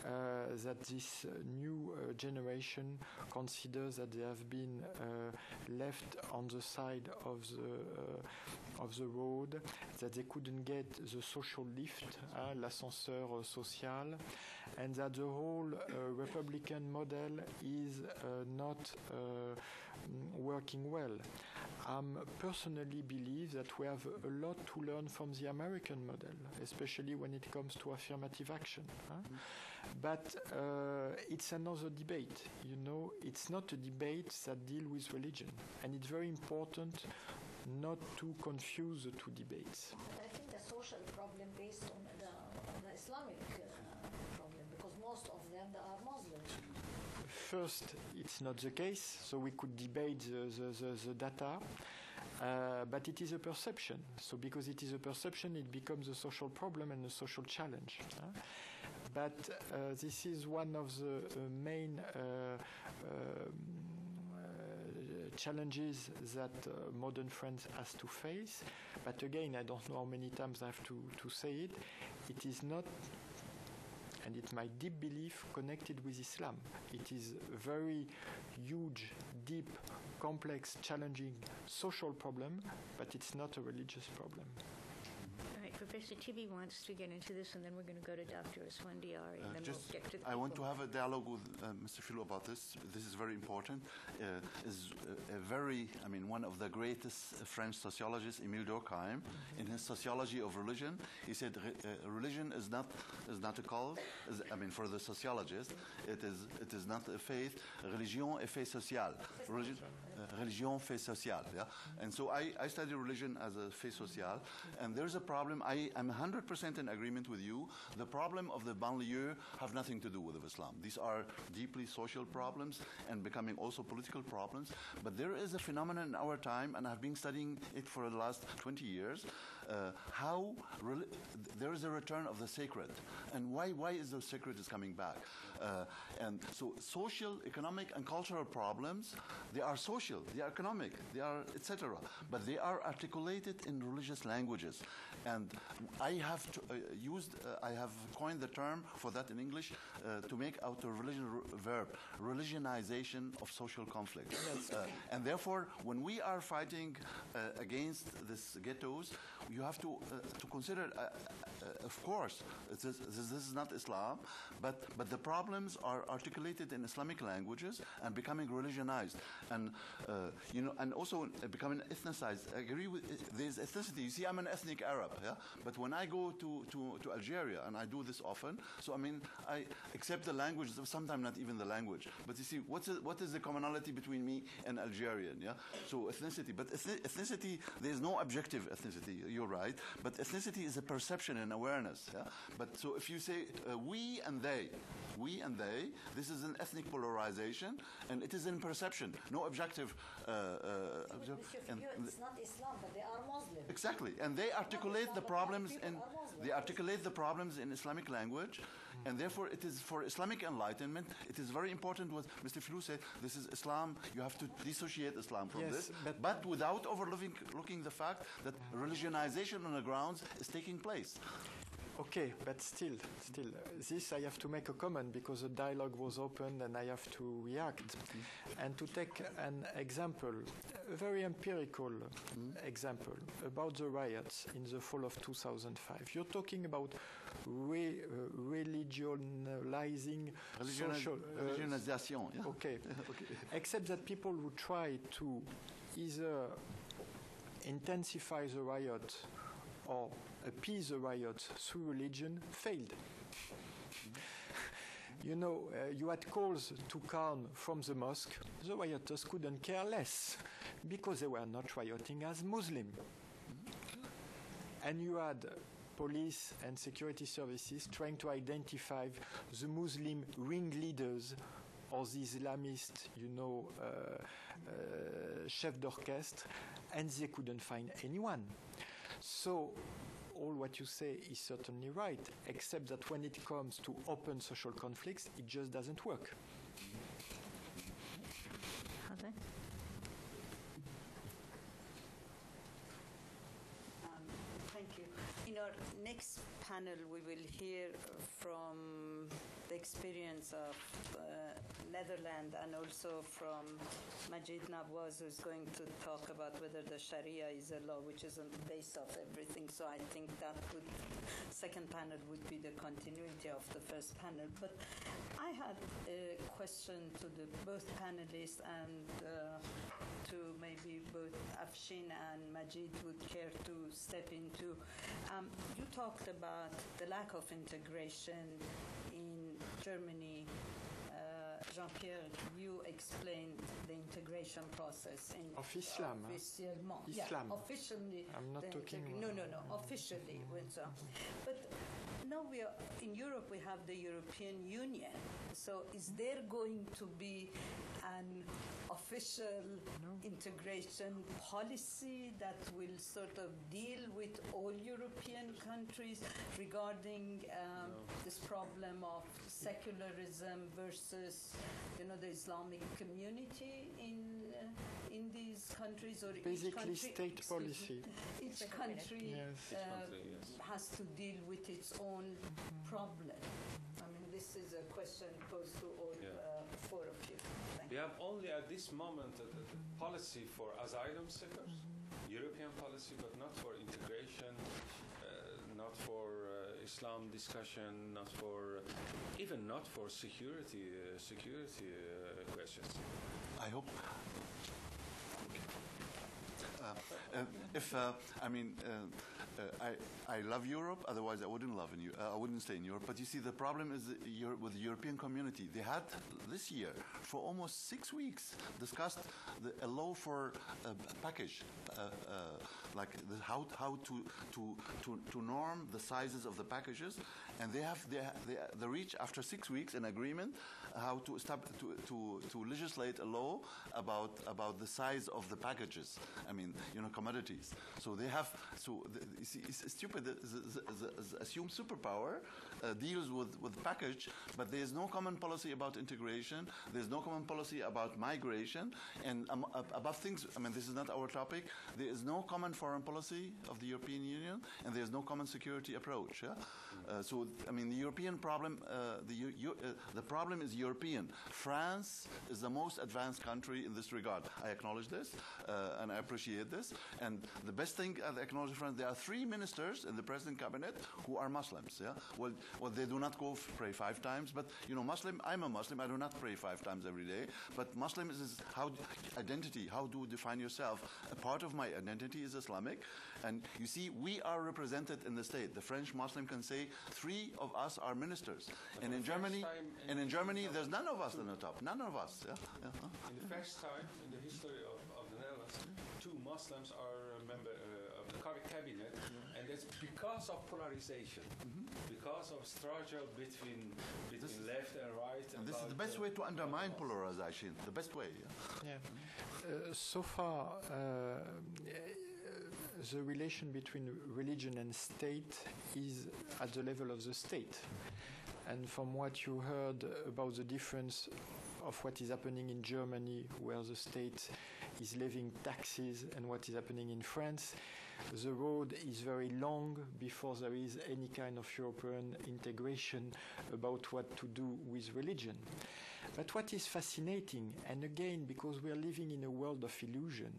that this new generation considers that they have been left on the side of the road, that they couldn't get the social lift, l'ascenseur social, and that the whole Republican model is not working well. I personally believe that we have a lot to learn from the American model, especially when it comes to affirmative action. But it's another debate. It's not a debate that deals with religion, and it's very important not to confuse the two debates. But I think the social problem based on the Islamic problem, because most of them are Muslims. First, it's not the case, so we could debate the data, but it is a perception. So because it is a perception, it becomes a social problem and a social challenge. But this is one of the main challenges that modern France has to face. But again, I don't know how many times I have to say it. It is not, and it's my deep belief, connected with Islam. It is a very huge, deep, complex, challenging social problem, but it's not a religious problem. All right, Professor Tibi wants to get into this, and then we're going to go to Dr. Esfandiari, and then we'll get to the I want to have a dialogue with Mr. Filiu about this. This is very important. One of the greatest French sociologists, Émile Durkheim, in his Sociology of Religion, he said religion is not a cult. For the sociologist, it is not a faith. Religion est fait social. religion fait social. Yeah? And so I study religion as a fait social, and there's a problem. I am 100% in agreement with you. The problem of the banlieue have nothing to do with Islam. These are deeply social problems and becoming also political problems. But there is a phenomenon in our time, and I've been studying it for the last 20 years, how there is a return of the sacred. And why is the sacred is coming back? And so social, economic, and cultural problems, they are social, they are economic, they are etc. But they are articulated in religious languages. And I have I have coined the term for that in English to make out a religion verb, religionization of social conflict. And therefore, when we are fighting against these ghettos, you have to consider, of course, this is not Islam, but the problems are articulated in Islamic languages and becoming religionized, and and also becoming ethnicized. I agree with there's ethnicity. You see, I'm an ethnic Arab, yeah. But when I go to Algeria, and I do this often, so I mean, I accept the language, sometimes not even the language. But you see, what is the commonality between me and Algerian? Yeah. So ethnicity, but ethnicity, there's no objective ethnicity. You're right, but ethnicity is a perception and awareness. Yeah. But so if you say we and they, this is an ethnic polarization, and it is in perception, no objective. It's not Islam, but they are Muslim. Exactly, and they articulate the problems in Islamic language, and therefore it is for Islamic enlightenment. It is very important what Mr. Filiu said. This is Islam. You have to dissociate Islam from this, but without overlooking the fact that religionization on the grounds is taking place. Okay, but still, this I have to make a comment because the dialogue was open and I have to react. And to take an example, a very empirical example about the riots in the fall of 2005. You're talking about religionizing social... Religionization, yeah. Okay. Except that people who try to either intensify the riot or appease the riot through religion failed. You had calls to calm from the mosque. The rioters couldn't care less because they were not rioting as Muslim. And you had police and security services trying to identify the Muslim ringleaders or the Islamist, chef d'orchestre, and they couldn't find anyone. So all what you say is certainly right, except that when it comes to open social conflicts, it just doesn't work. Haleh? Thank you. In our next panel, we will hear from the experience of Netherlands and also from Majid Nawaz, who's going to talk about whether the Sharia is a law, which is the base of everything. So I think that second panel would be the continuity of the first panel. But I had a question to both panelists and to maybe both Afshin and Majid would care to step into. You talked about the lack of integration in Germany. Jean-Pierre, you explained the integration process of Islam. Islam. Yeah, officially. I'm not talking. No. Officially, but now in Europe. We have the European Union. So, is there going to be an official integration policy that will sort of deal with all European countries regarding this problem of secularism versus, the Islamic community in these countries, or basically each country, state policy? Each country has to deal with its own problem. I mean, this is a question posed to all four of you. We have only at this moment a policy for asylum seekers, European policy, but not for integration, not for Islam discussion, not for security questions. I hope. I love Europe. Otherwise, I wouldn't I wouldn't stay in Europe. But you see, the problem is with the European community. They had this year, for almost 6 weeks, discussed a law for a package, like how to norm the sizes of the packages, and they reach after 6 weeks an agreement how to legislate a law about the size of the packages. I mean, commodities. So they have. It's stupid. Assume superpower deals with package, but there is no common policy about integration. There's no common policy about migration, and above things. I mean, this is not our topic. There is no common foreign policy of the European Union, and there is no common security approach. Yeah? So, I mean, the European problem. The problem is European. France is the most advanced country in this regard. I acknowledge this, and I appreciate this. And the best thing I acknowledge France. There are 3 ministers in the president cabinet who are Muslims. Yeah. Well, they do not go pray 5 times, but Muslim. I'm a Muslim. I do not pray 5 times every day. But Muslim is identity. How do you define yourself? A part of my identity is Islamic, and you see, we are represented in the state. The French Muslim can say 3 of us are ministers, and in Germany, there's none of us in the top. None of us. Yeah. In the first time in the history of the Netherlands, 2 Muslims are a member of the cabinet, and it's because of polarization, because of struggle between left and right. And this is the best way to undermine polarization. The best way. Yeah. So far, the relation between religion and state is at the level of the state. And from what you heard about the difference of what is happening in Germany, where the state is levying taxes, and what is happening in France, the road is very long before there is any kind of European integration about what to do with religion. But what is fascinating, and again, because we are living in a world of illusion,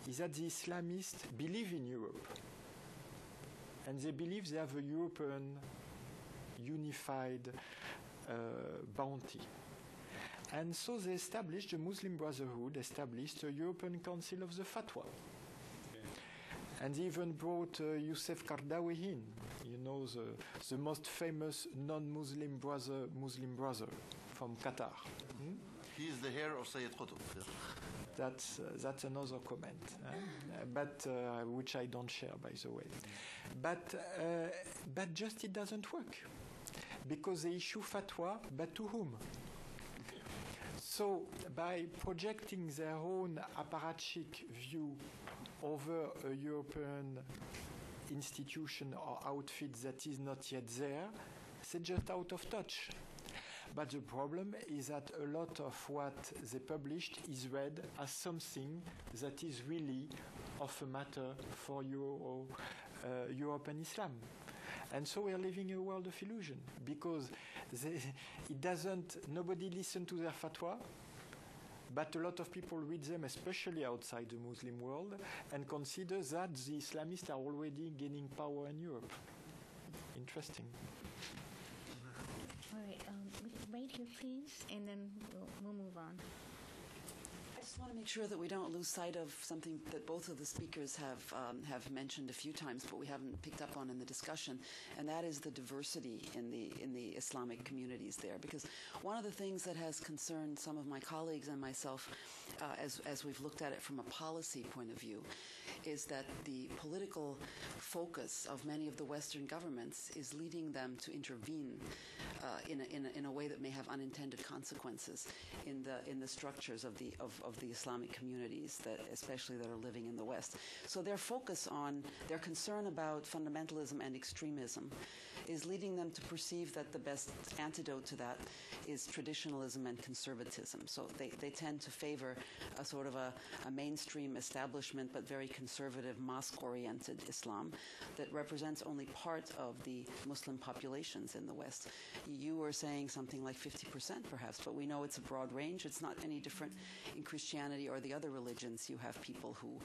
is that the Islamists believe in Europe. And they believe they have a European unified bounty. And so they established, the Muslim Brotherhood established a European Council of the Fatwa. And they even brought Youssef Qaradawi in, the most famous non-Muslim Muslim brother from Qatar. He is the heir of Sayyid Qutb. That's another comment, but which I don't share, by the way. But just it doesn't work, because they issue fatwa, but to whom? So by projecting their own apparatchik view over a European institution or outfit that is not yet there, they're just out of touch. But the problem is that a lot of what they published is read as something that is really of a matter for Europe and Islam. And so we are living in a world of illusion, because nobody listens to their fatwa, but a lot of people read them, especially outside the Muslim world, and consider that the Islamists are already gaining power in Europe. Interesting. All right, right here, please, and then we'll move on. I just want to make sure that we don't lose sight of something that both of the speakers have mentioned a few times, but we haven't picked up on in the discussion, and that is the diversity in the Islamic communities there. Because one of the things that has concerned some of my colleagues and myself, as we've looked at it from a policy point of view, is that the political focus of many of the Western governments is leading them to intervene in a way that may have unintended consequences in the structures of the Islamic communities, especially that are living in the West. So their concern about fundamentalism and extremism is leading them to perceive that the best antidote to that is traditionalism and conservatism. So they tend to favor a sort of a mainstream establishment, but very conservative, mosque-oriented Islam that represents only part of the Muslim populations in the West. You were saying something like 50% perhaps, but we know it's a broad range. It's not any different in Christianity or the other religions. You have people who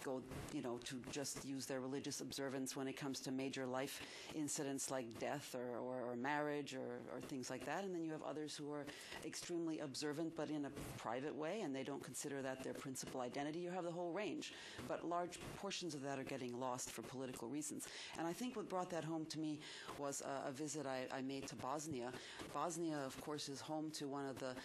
go, to just use their religious observance when it comes to major life incidents like death or marriage or things like that. And then you have others who are extremely observant but in a private way, and they don't consider that their principal identity. You have the whole range. But large portions of that are getting lost for political reasons. And I think what brought that home to me was a visit I made to Bosnia. Bosnia, of course, is home to one of the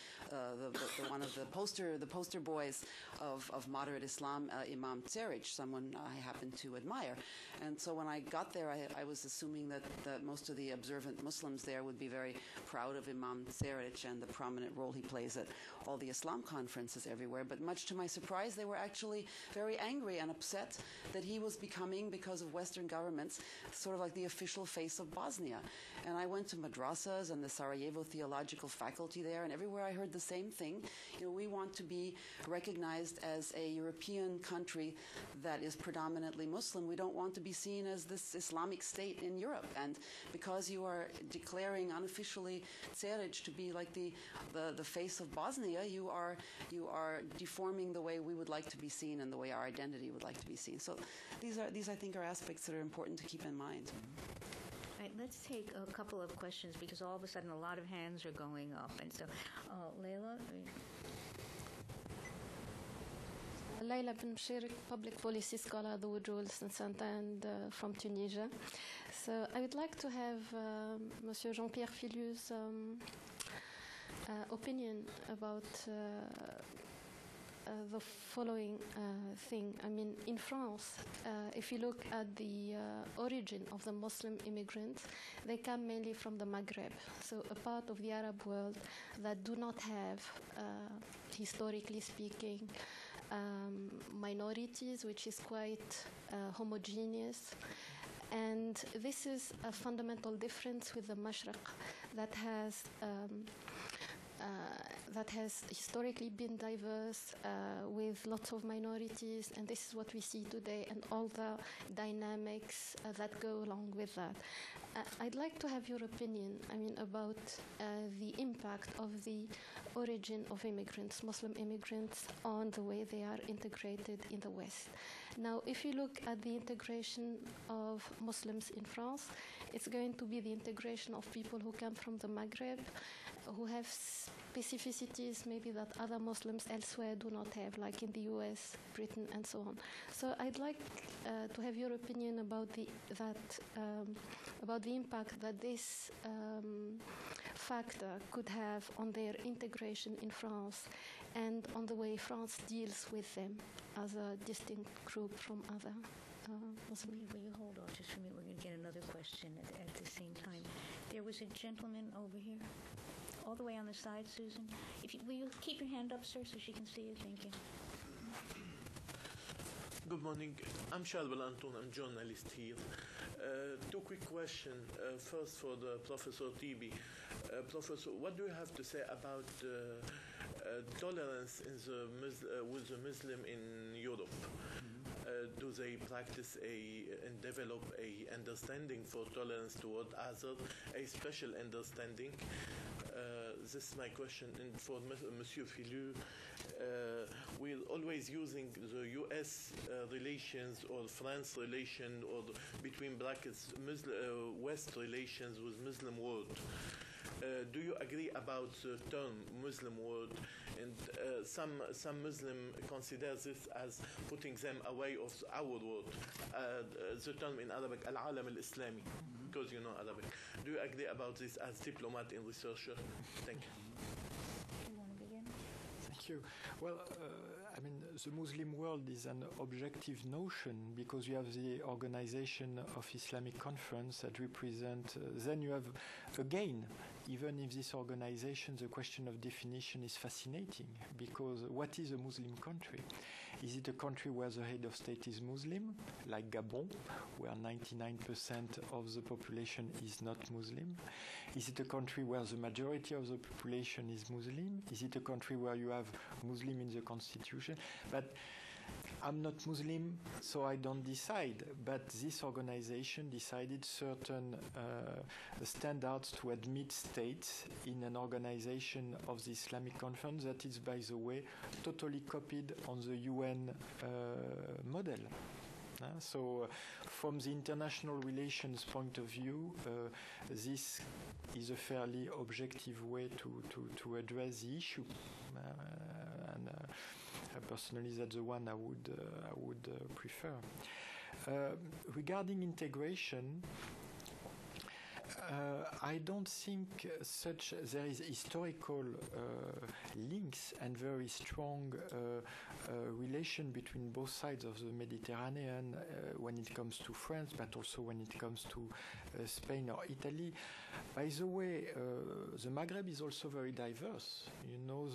poster boys of moderate Islam, Imam Ceric, someone I happen to admire. And so when I got there, I was assuming that most of the observant Muslims there would be very proud of Imam Ceric and the prominent role he plays at all the Islam conferences everywhere. But much to my surprise, they were actually very angry and upset that he was becoming, because of Western governments, sort of like the official face of Bosnia. And I went to madrasas and the Sarajevo Theological Faculty there, and everywhere I heard the same thing. We want to be recognized as a European country that is predominantly Muslim. We don't want to be seen as this Islamic state in Europe. And because you are declaring unofficially Ceric to be like the face of Bosnia, you are deforming the way we would like to be seen and the way our identity would like to be seen. So these I think are aspects that are important to keep in mind. All right, let's take a couple of questions because all of a sudden a lot of hands are going up. And so, Leila? Leila bin Bashir, public policy scholar at the Woodrow Center and from Tunisia. So I would like to have Monsieur Jean-Pierre Filiu's opinion about the following thing. I mean, in France, if you look at the origin of the Muslim immigrants, they come mainly from the Maghreb, so a part of the Arab world that do not have, historically speaking, minorities, which is quite homogeneous. And this is a fundamental difference with the Mashriq that has historically been diverse with lots of minorities, and this is what we see today and all the dynamics that go along with that. I'd like to have your opinion, about the impact of the origin of immigrants, Muslim immigrants, on the way they are integrated in the West. Now, if you look at the integration of Muslims in France, it's going to be the integration of people who come from the Maghreb, who have specificities maybe that other Muslims elsewhere do not have, like in the US, Britain, and so on. So I'd like to have your opinion about the impact that this factor could have on their integration in France and on the way France deals with them as a distinct group from other Muslims. Will you hold on just a minute? We're going to get another question at the same time. There was a gentleman over here. All the way on the side, Susan. Will you keep your hand up, sir, so she can see you? Thank you. Good morning. I'm Shalbal Anton. I'm a journalist here. Two quick questions. First for the Professor Tibi. Professor, what do you have to say about tolerance with the Muslim in Europe? Do they practice and develop a understanding for tolerance toward others, a special understanding? This is my question. And for Monsieur Filiu, we're always using the U.S. relations or France relation or between brackets West relations with Muslim world. Do you agree about the term Muslim world? And some Muslim consider this as putting them away of our world. The term in Arabic, al-alam al-islami, because you know Arabic. Do you agree about this as diplomat and researcher? Thank you. Do you want to begin? Thank you. Well, the Muslim world is an objective notion because you have the Organization of Islamic Conference that represent, then you have, again, even if this organization, the question of definition is fascinating because what is a Muslim country? Is it a country where the head of state is Muslim, like Gabon, where 99% of the population is not Muslim? Is it a country where the majority of the population is Muslim? Is it a country where you have Muslim in the constitution? But I'm not Muslim, so I don't decide. But this organization decided certain standards to admit states in an organization of the Islamic Conference that is, by the way, totally copied on the UN model. So from the international relations point of view, this is a fairly objective way to address the issue. And personally, that's the one I would prefer. Regarding integration, I don't think there is historical links and very strong relation between both sides of the Mediterranean when it comes to France, but also when it comes to Spain or Italy. By the way, the Maghreb is also very diverse. You know,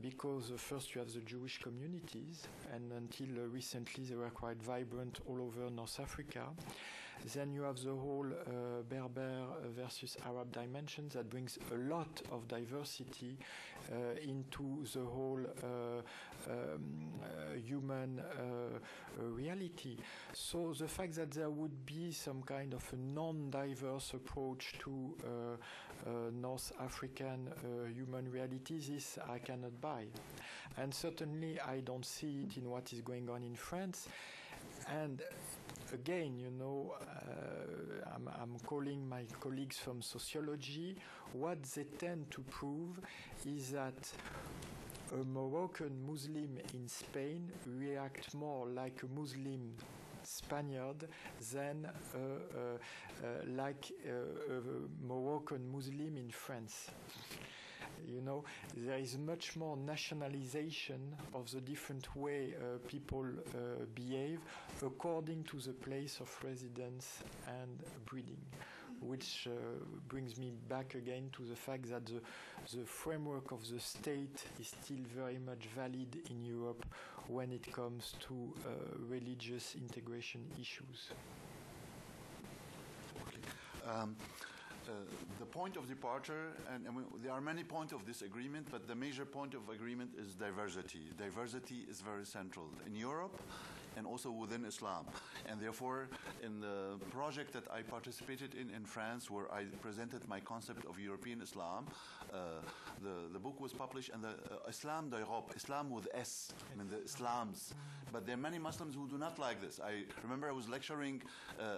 because first you have the Jewish communities, and until recently they were quite vibrant all over North Africa. Then you have the whole Berber versus Arab dimensions that brings a lot of diversity into the whole human reality. So the fact that there would be some kind of a non-diverse approach to North African human realities, this I cannot buy. And certainly I don't see it in what is going on in France. And again, you know, I'm calling my colleagues from sociology. What they tend to prove is that a Moroccan Muslim in Spain reacts more like a Muslim Spaniard than like a Moroccan Muslim in France. You know, there is much more nationalization of the different way people behave according to the place of residence and breeding, which brings me back again to the fact that the framework of the state is still very much valid in Europe when it comes to religious integration issues. Okay. The point of departure, and there are many points of disagreement, but the major point of agreement is diversity. Diversity is very central in Europe and also within Islam. And therefore, in the project that I participated in France, where I presented my concept of European Islam, the book was published, and the Islam d'Europe, Islam with S, I mean the Islams. But there are many Muslims who do not like this. I remember I was lecturing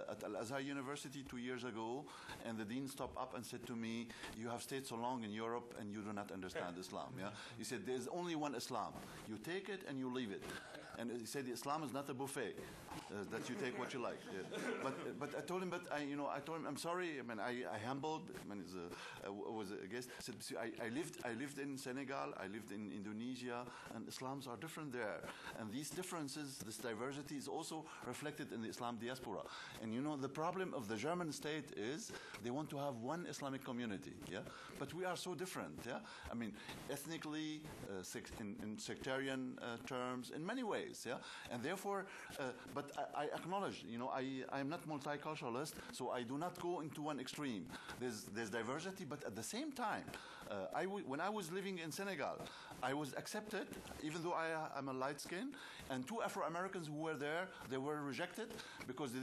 at Al-Azhar University 2 years ago, and the dean stopped up and said to me, "You have stayed so long in Europe and you do not understand Islam." Yeah? He said, "There's only one Islam. You take it and you leave it." And he said, Islam is not a buffet that you take what you like. Yeah. But I told him, I told him, I'm sorry. I mean, I humbled. I mean, I was a guest. I said, I lived in Senegal. I lived in Indonesia, and Islams are different there. And these differences, this diversity, is also reflected in the Islam diaspora. And you know, the problem of the German state is they want to have one Islamic community. Yeah, but we are so different. Yeah, I mean, ethnically, in sectarian terms, in many ways. Yeah, and therefore, but I acknowledge, you know, I am not multiculturalist, so I do not go into one extreme. There's diversity, but at the same time, when I was living in Senegal, I was accepted, even though I'm a light skin, and 2 Afro-Americans who were there, they were rejected because they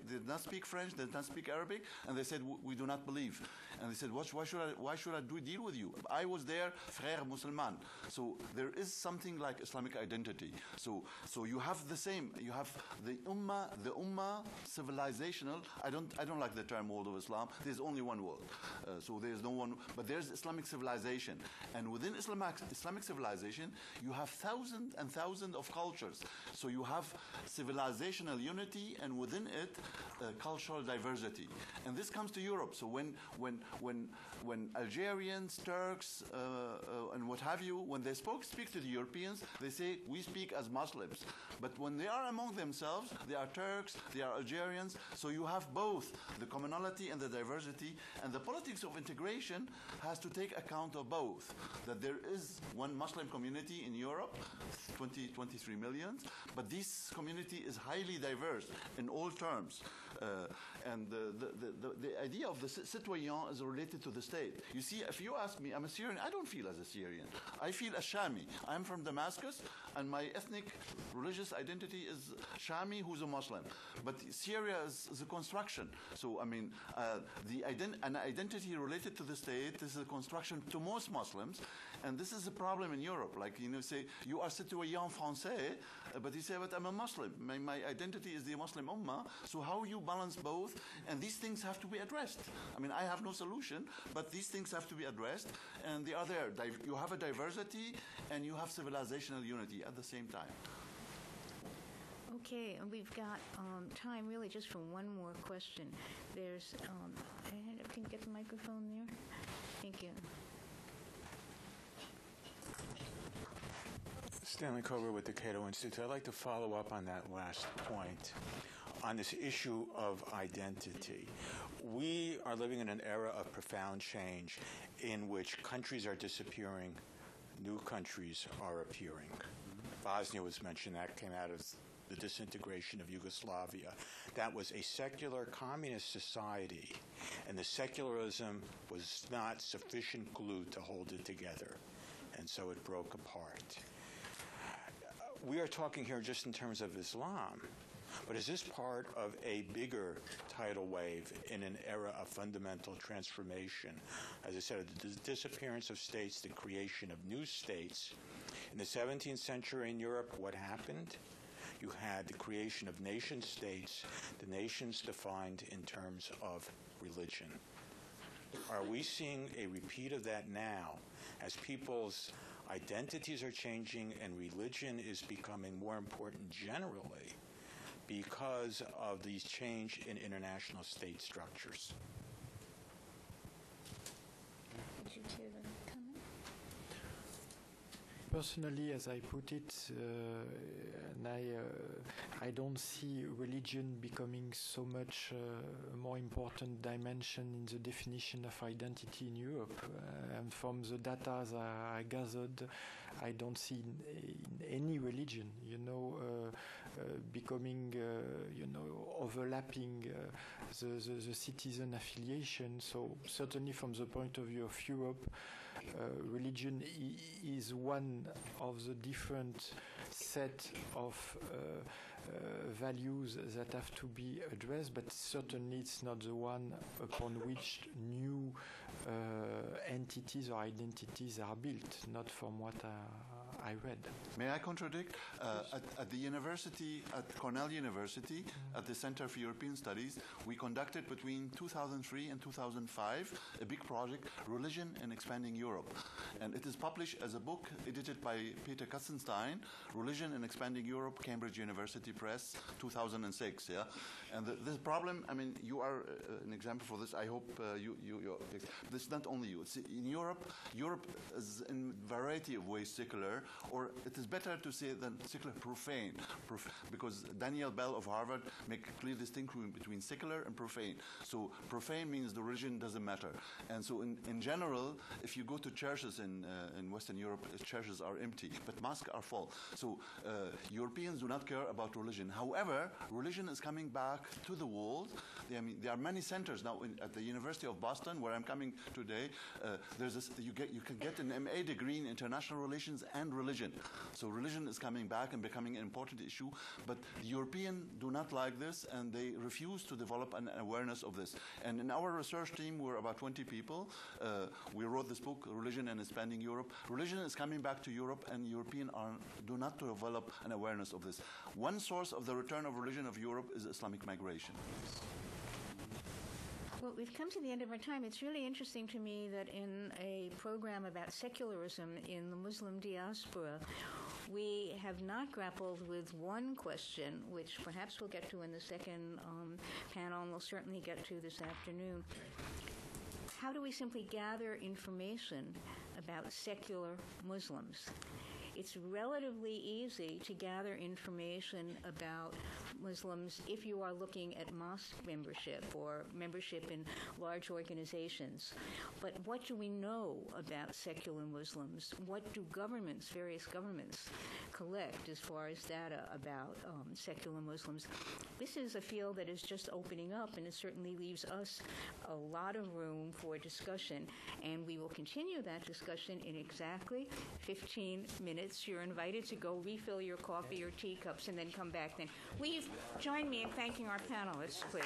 did not speak French, they did not speak Arabic, and they said, we do not believe. And they said, why should I deal with you? I was there, frère musulman. So there is something like Islamic identity. So you have the same. You have the ummah, civilizational. I don't like the term world of Islam. There's only one world. So there's no one, but there's Islamic civilization. And within Islamic civilization, you have thousands and thousands of cultures. So you have civilizational unity, and within it, cultural diversity. And this comes to Europe. So when Algerians, Turks, and what have you, when they speak to the Europeans, they say, we speak as Muslims. But when they are among themselves, they are Turks, they are Algerians. So you have both the commonality and the diversity. And the politics of integration has to take account of both, that there is one Muslim community in Europe, 23 million, but this community is highly diverse in all terms. And the idea of the citoyen is related to the state. You see, if you ask me, I'm a Syrian, I don't feel as a Syrian. I feel a Shami. I'm from Damascus, and my ethnic religious identity is Shami, who's a Muslim. But Syria is a construction. So, I mean, an identity related to the state is a construction to most Muslims, and this is a problem in Europe. Like, say, you are citoyen français, but you say, but I'm a Muslim. My identity is the Muslim Ummah. So how you balance both? And these things have to be addressed. I mean, I have no solution, but these things have to be addressed, and they are there. You have a diversity, and you have civilizational unity at the same time. Okay, and we've got time really just for one more question. There's, can you get the microphone there? Thank you. Stanley Kober with the Cato Institute. I'd like to follow up on that last point on this issue of identity. We are living in an era of profound change in which countries are disappearing, new countries are appearing. Bosnia was mentioned. That came out of the disintegration of Yugoslavia. That was a secular communist society, and the secularism was not sufficient glue to hold it together, and so it broke apart. We are talking here just in terms of Islam, but is this part of a bigger tidal wave in an era of fundamental transformation? As I said, the disappearance of states, the creation of new states. In the 17th century in Europe, what happened? You had the creation of nation states, the nations defined in terms of religion. Are we seeing a repeat of that now as people's identities are changing and religion is becoming more important generally because of these change in international state structures? Would you care to comment? Personally, as I put it, and I don't see religion becoming so much a more important dimension in the definition of identity in Europe. And from the data I gathered, I don't see in any religion, becoming, overlapping the citizen affiliation. So certainly from the point of view of Europe, religion is one of the different set of values that have to be addressed, but certainly it's not the one upon which new entities or identities are built, not from what I read. May I contradict? At the university, at Cornell University, at the Center for European Studies, we conducted between 2003 and 2005 a big project, Religion and Expanding Europe. And it is published as a book edited by Peter Katzenstein, Religion and Expanding Europe, Cambridge University Press, 2006. Yeah? And this problem, I mean, you are an example for this. I hope this is not only you. It's in Europe. Europe is in a variety of ways secular, or it is better to say than secular profane, because Daniel Bell of Harvard make a clear distinction between secular and profane. So profane means the religion doesn't matter. And so in general, if you go to churches in Western Europe, churches are empty, but mosques are full. So Europeans do not care about religion. However, religion is coming back to the world. There are many centers now at the University of Boston, where I'm coming today. You can get an MA degree in international relations and religion. So religion is coming back and becoming an important issue. But the Europeans do not like this, and they refuse to develop an awareness of this. And in our research team, we're about 20 people. We wrote this book, Religion and Expanding Europe. Religion is coming back to Europe, and Europeans do not develop an awareness of this. One source of the return of religion of Europe is Islamic migration. Well, we've come to the end of our time. It's really interesting to me that in a program about secularism in the Muslim diaspora, we have not grappled with one question, which perhaps we'll get to in the second panel, and we'll certainly get to this afternoon. How do we simply gather information about secular Muslims? it's relatively easy to gather information about Muslims if you are looking at mosque membership or membership in large organizations. But what do we know about secular Muslims? What do governments, various governments, collect as far as data about secular Muslims? This is a field that is just opening up, and it certainly leaves us a lot of room for discussion, and we will continue that discussion in exactly 15 minutes. You're invited to go refill your coffee or teacups and then come back then. Will you join me in thanking our panelists, please?